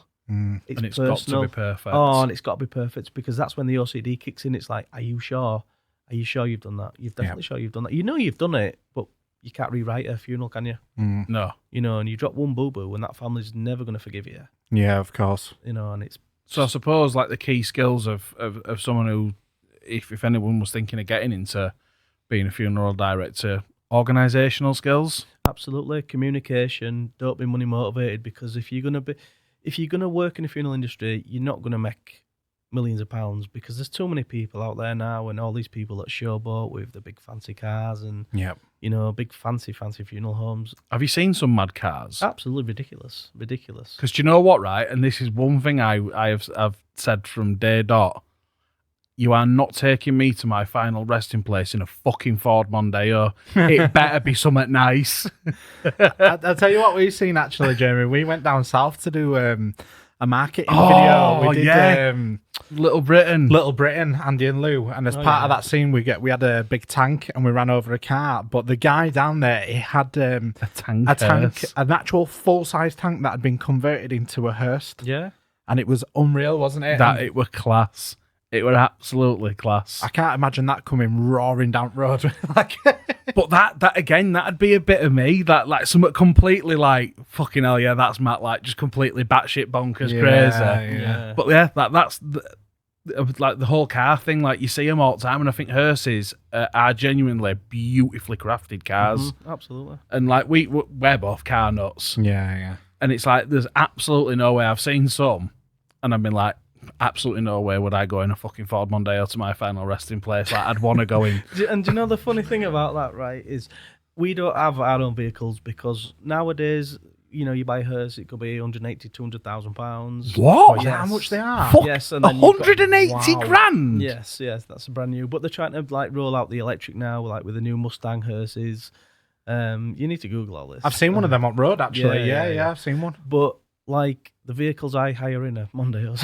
It's personal. Got to be perfect. Oh, and it's got to be perfect because that's when the OCD kicks in. It's like, are you sure? Are you sure you've done that? You've definitely sure you've done that. You know you've done it, but you can't rewrite a funeral, can you? No. You know, and you drop one boo-boo, and that family's never going to forgive you. Yeah, of course. You know, and it's... So I suppose, like, the key skills of someone who, if anyone was thinking of getting into being a funeral director, organisational skills. Absolutely. Communication. Don't be money motivated, because if you're gonna work in the funeral industry, you're not gonna make millions of pounds because there's too many people out there now, and all these people at showboat with the big fancy cars and you know, big fancy funeral homes. Have you seen some mad cars? Absolutely ridiculous. Because do you know what, right? And this is one thing I've said from day dot. You are not taking me to my final resting place in a fucking Ford Mondeo. It better be something nice. I'll tell you what we've seen, actually, Jeremy. We went down south to do a marketing video. We did Little Britain, Andy and Lou. And as part of that scene, we had a big tank and we ran over a car. But the guy down there, he had a tank, an actual full-size tank that had been converted into a hearse. Yeah. And it was unreal, wasn't it? It were class. It were absolutely class. I can't imagine that coming roaring down the road. But that again, that'd be a bit of me. That, like, something completely like, fucking hell, yeah, that's Matt, like, just completely batshit bonkers crazy. Yeah. But yeah, that's like the whole car thing. Like, you see them all the time, and I think hearses are genuinely beautifully crafted cars. Absolutely. And like we're both car nuts. Yeah. And it's like, there's absolutely no way. I've seen some, and I've been like, absolutely no way would I go in a fucking Ford Mondeo to my final resting place. Like, I'd want to go in. And do you know the funny thing about that, right, is we don't have our own vehicles because nowadays, you know, you buy hers, it could be 180, 200,000 pounds. What? Yes. How much they are? Fuck, yes, and then 180 grand? Yes, that's brand new. But they're trying to, like, roll out the electric now, like with the new Mustang hearses. You need to Google all this. I've seen one of them on road, actually. Yeah, I've seen one. But like the vehicles I hire in are Mondeos.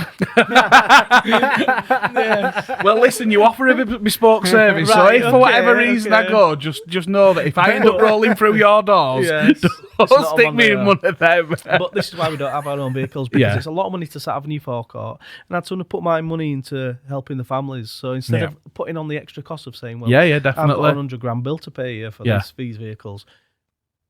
Well, listen, you offer a bespoke service, so Right, if for whatever okay, reason I okay. go, just know that if I end up rolling through your doors, Yes, it's don't not a stick me in Mondeo. one of them. But this is why we don't have our own vehicles, because Yeah. it's a lot of money to set up a new forecourt, and I'd sort of put my money into helping the families. So instead Yeah. of putting on the extra cost of saying, well, Yeah, I've got definitely. a £100 bill to pay here for these vehicles,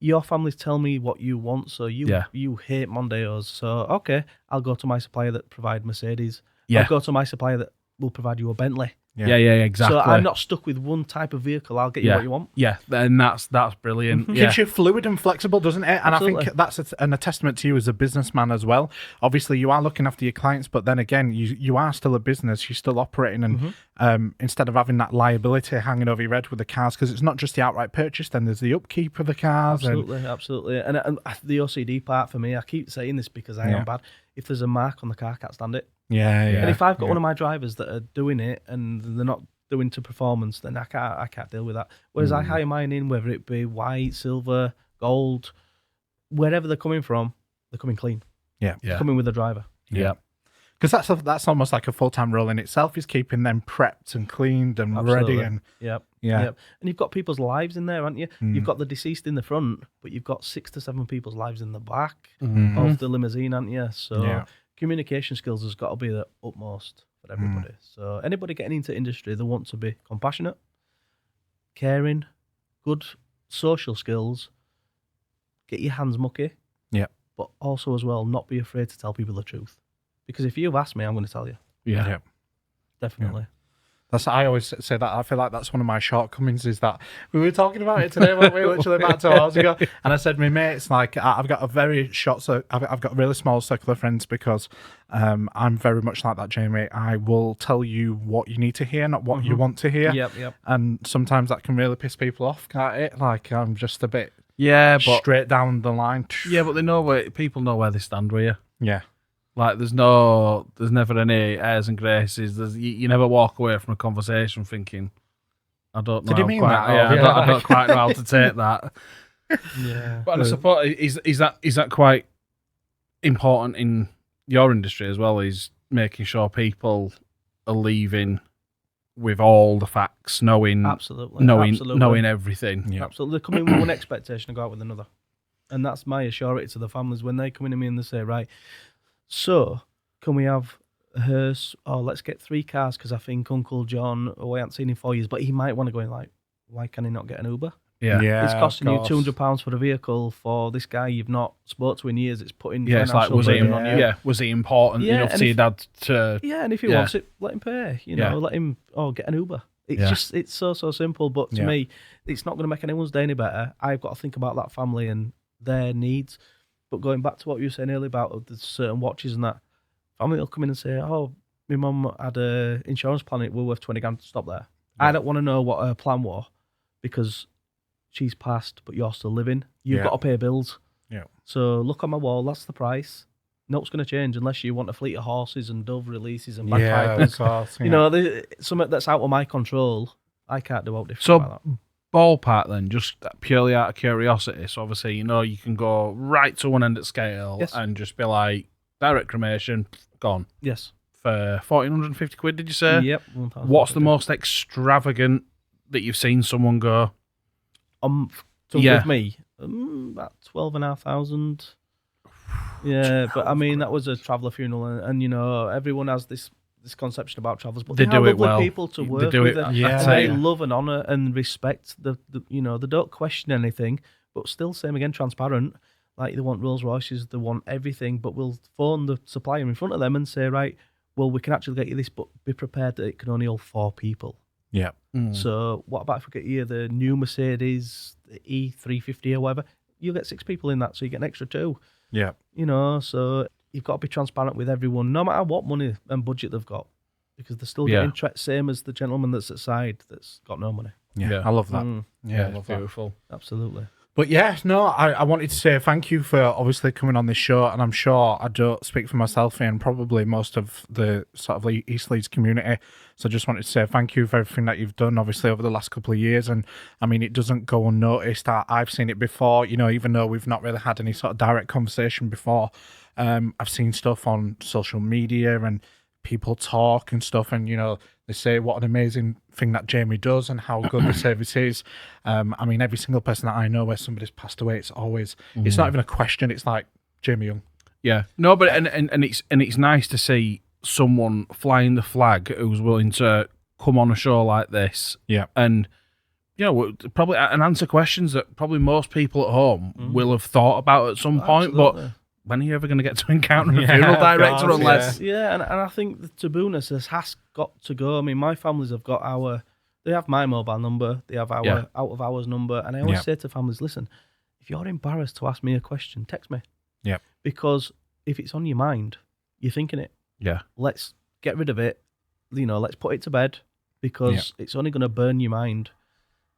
your families tell me what you want, so you hate Mondeos. So okay, I'll go to my supplier that provide Mercedes. Yeah. I'll go to my supplier that will provide you a Bentley. Yeah, exactly. So I'm not stuck with one type of vehicle. I'll get you what you want. Yeah, and that's brilliant. Keeps you fluid and flexible, doesn't it? And Absolutely. I think that's a testament to you as a businessman as well. Obviously, you are looking after your clients, but then again, you are still a business. You're still operating, and instead of having that liability hanging over your head with the cars, because it's not just the outright purchase. Then there's the upkeep of the cars. Absolutely. And the OCD part for me, I keep saying this because I am bad. If there's a mark on the car, I can't stand it. Yeah. And if I've got one of my drivers that are doing it and they're not doing to performance, then I can't deal with that. Whereas I hire mine in, whether it be white, silver, gold, wherever they're coming from, they're coming clean. Yeah. They're coming with a driver. Yeah. Because that's almost like a full-time role in itself, is keeping them prepped and cleaned and Absolutely. ready. And Yep. Yeah. Yep. And you've got people's lives in there, haven't you? You've got the deceased in the front, but you've got 6 to 7 people's lives in the back of the limousine, haven't you? So communication skills has got to be the utmost for everybody. So anybody getting into industry, they want to be compassionate, caring, good social skills, get your hands mucky, but also as well not be afraid to tell people the truth. Because if you've asked me, I'm going to tell you. Yeah. Definitely. I always say that. I feel like that's one of my shortcomings, is that we were talking about it today, weren't we? Literally about 2 hours ago. And I said, my mates, like, I've got a very short, so I've got a really small circle of friends, because I'm very much like that, Jamie. I will tell you what you need to hear, not what you want to hear. Yep. And sometimes that can really piss people off, can't it? Like, I'm just a bit but straight down the line. but people know where they stand with you. Yeah. Like, there's never any airs and graces. You never walk away from a conversation thinking, I don't know. Did you mean that? I don't quite know how to take that. Yeah. But I suppose is that quite important in your industry as well? Is making sure people are leaving with all the facts, knowing everything. Yeah. Absolutely. They come in with one expectation and go out with another. And that's my assurance to the families when they come in to me and they say, right, so can we have a hearse? Or let's get 3 cars, because I think Uncle John, I haven't seen him 4 years, but he might want to go in, like, why can he not get an Uber? Yeah. It's costing you £200 for a vehicle for this guy you've not spoke to in years. It's putting it's like, financial burden on you. Was he important enough to your dad to... Yeah, and if he wants it, let him pay. Let him get an Uber. It's so simple. But to me, it's not going to make anyone's day any better. I've got to think about that family and their needs. But going back to what you were saying earlier about the certain watches and that, family will come in and say, oh, my mum had a insurance plan, it was worth 20 grand to stop there. Yeah. I don't want to know what her plan was, because she's passed, but you're still living. You've got to pay bills. Yeah. So look on my wall, that's the price. Nothing's going to change unless you want a fleet of horses and dove releases and bagpipers. Of course. Something that's out of my control, I can't do out different. So, about that. Ballpark then, just purely out of curiosity. So obviously, you can go right to one end of scale and just be like, direct cremation, gone. Yes. For 1,450 quid, did you say? Yep. What's the most extravagant that you've seen someone go? With me, about 12,500. Yeah, but I mean, that was a traveller funeral, and everyone has this conception about travellers, but they they are do it lovely well. people to work do with. It, And they love and honour and respect they don't question anything, but still, same again, transparent. Like, they want Rolls Royces, they want everything, but we'll phone the supplier in front of them and say, right, well, we can actually get you this, but be prepared that it can only hold 4 people. Yeah. So what about if we get you the new Mercedes, the E350 or whatever? You'll get 6 people in that, so you get an extra 2. Yeah. So you've got to be transparent with everyone, no matter what money and budget they've got, because they're still getting same as the gentleman that's at side that's got no money. Yeah. I love that. Yeah, it's beautiful. Absolutely. But yeah, no, I wanted to say thank you for obviously coming on this show, and I'm sure I don't speak for myself and probably most of the sort of East Leeds community. So I just wanted to say thank you for everything that you've done, obviously, over the last couple of years. And I mean, it doesn't go unnoticed. I've seen it before, you know, even though we've not really had any sort of direct conversation before. I've seen stuff on social media and people talk and stuff, and you know, they say what an amazing thing that Jamie does and how good the service is. I mean, every single person that I know where somebody's passed away, it's always it's not even a question. It's like Jamie Young. Yeah, no, but and it's nice to see someone flying the flag who's willing to come on a show like this. Yeah, and you know, probably and answer questions that probably most people at home will have thought about at some point, but. When are you ever going to get to encounter a funeral director unless... Yeah, and I think the taboo-ness has got to go. I mean, my families have got they have my mobile number, they have our out-of-hours number, and I always say to families, listen, if you're embarrassed to ask me a question, text me. Yeah. Because if it's on your mind, you're thinking it. Yeah. Let's get rid of it. You know, let's put it to bed because it's only going to burn your mind.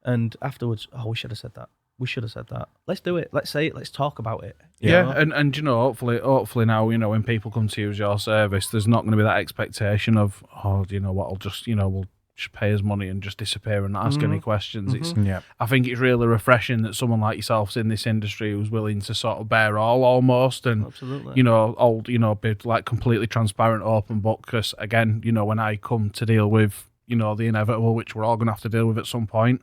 And afterwards, we should have said that. We should have said that. Let's do it. Let's say it. Let's talk about it. Yeah, and you know, hopefully now, you know, when people come to use your service, there's not going to be that expectation of, do you know what? I'll just, you know, we'll just pay us money and just disappear and not ask any questions. I think it's really refreshing that someone like yourself's in this industry who's willing to sort of bear all almost, and absolutely, you know, be like completely transparent, open book. Because again, you know, when I come to deal with, you know, the inevitable, which we're all going to have to deal with at some point.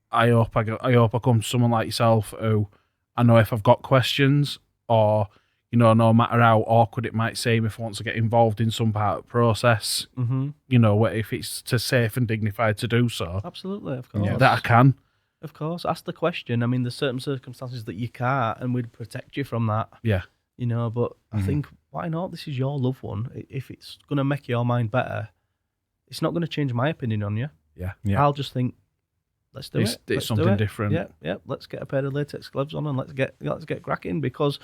I hope I come to someone like yourself who I know if I've got questions, or you know, no matter how awkward it might seem, if I want to get involved in some part of the process, you know, if it's safe and dignified to do so, absolutely, of course, that I can. Of course, ask the question. I mean, there's certain circumstances that you can't, and we'd protect you from that. Yeah, you know, but I think why not? This is your loved one. If it's going to make your mind better, it's not going to change my opinion on you. Yeah. I'll just think. Let's do it. It's something different. Yeah. Let's get a pair of latex gloves on and let's get cracking, because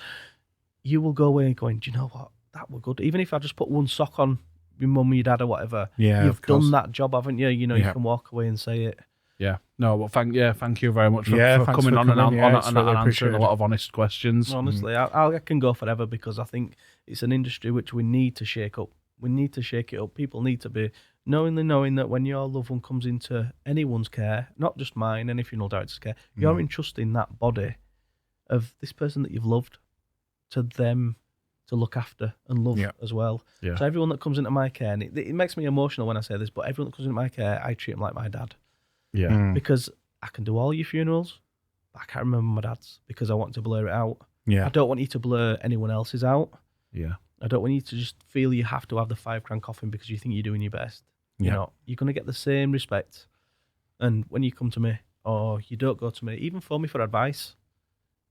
you will go away going, do you know what? That were good. Even if I just put one sock on your mum or your dad or whatever, you've done that job, haven't you? You know, you can walk away and say it. Yeah. No, well, thank you very much for coming on and answering a lot of honest questions. Honestly, I can go forever, because I think it's an industry which we need to shake up. We need to shake it up. People need to be knowing that when your loved one comes into anyone's care, not just mine, any funeral director's care, you're entrusting that body of this person that you've loved to them to look after and love as well. Yeah. So everyone that comes into my care, and it makes me emotional when I say this, but everyone that comes into my care, I treat them like my dad. Yeah. Because I can do all your funerals, but I can't remember my dad's because I want to blur it out. Yeah. I don't want you to blur anyone else's out. Yeah. I don't want you to just feel you have to have the £5 coffin because you think you're doing your best. You know, you're going to get the same respect. And when you come to me, or you don't go to me, even phone me for advice,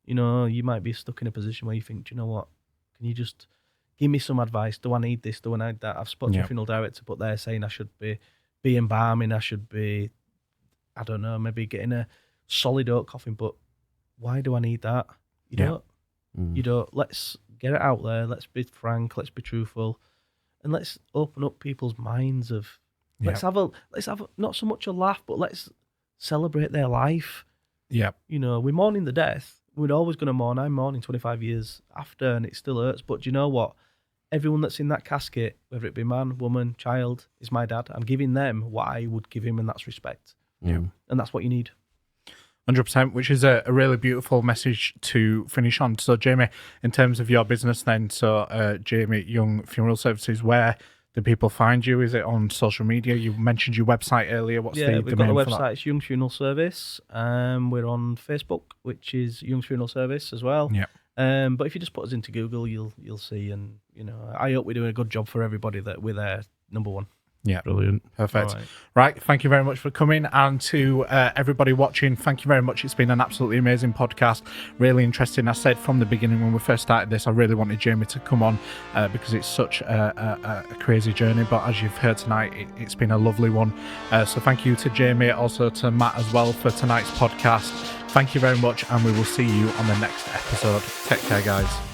you know, you might be stuck in a position where you think, do you know what? Can you just give me some advice? Do I need this? Do I need that? I've spoken to a funeral director, but they're saying I should be embalming, I should be, I don't know, maybe getting a solid oak coffin, but why do I need that? You don't. You don't. Let's get it out there. Let's be frank. Let's be truthful, and let's open up people's minds. Let's have a not so much a laugh, but let's celebrate their life. Yeah. You know, we're mourning the death. We're always going to mourn. I'm mourning 25 years after, and it still hurts. But do you know what? Everyone that's in that casket, whether it be man, woman, child, is my dad. I'm giving them what I would give him, and that's respect. Yeah. And that's what you need. 100%, which is a really beautiful message to finish on. So, Jamie, in terms of your business then, Jamie Young Funeral Services, where do people find you? Is it on social media? You mentioned your website earlier. What's the we've got a website. It's Youngs Funeral Service. We're on Facebook, which is Youngs Funeral Service as well. Yeah. But if you just put us into Google, you'll see, and you know, I hope we're doing a good job for everybody that we're there, number one. Yeah, brilliant. Perfect. Right, thank you very much for coming, and to everybody watching, thank you very much. It's been an absolutely amazing podcast, really interesting. I said from the beginning when we first started this, I really wanted Jamie to come on because it's such a crazy journey, but as you've heard tonight, it's been a lovely one. So thank you to Jamie, also to Matt as well for tonight's podcast. Thank you very much, and we will see you on the next episode. Take care, guys.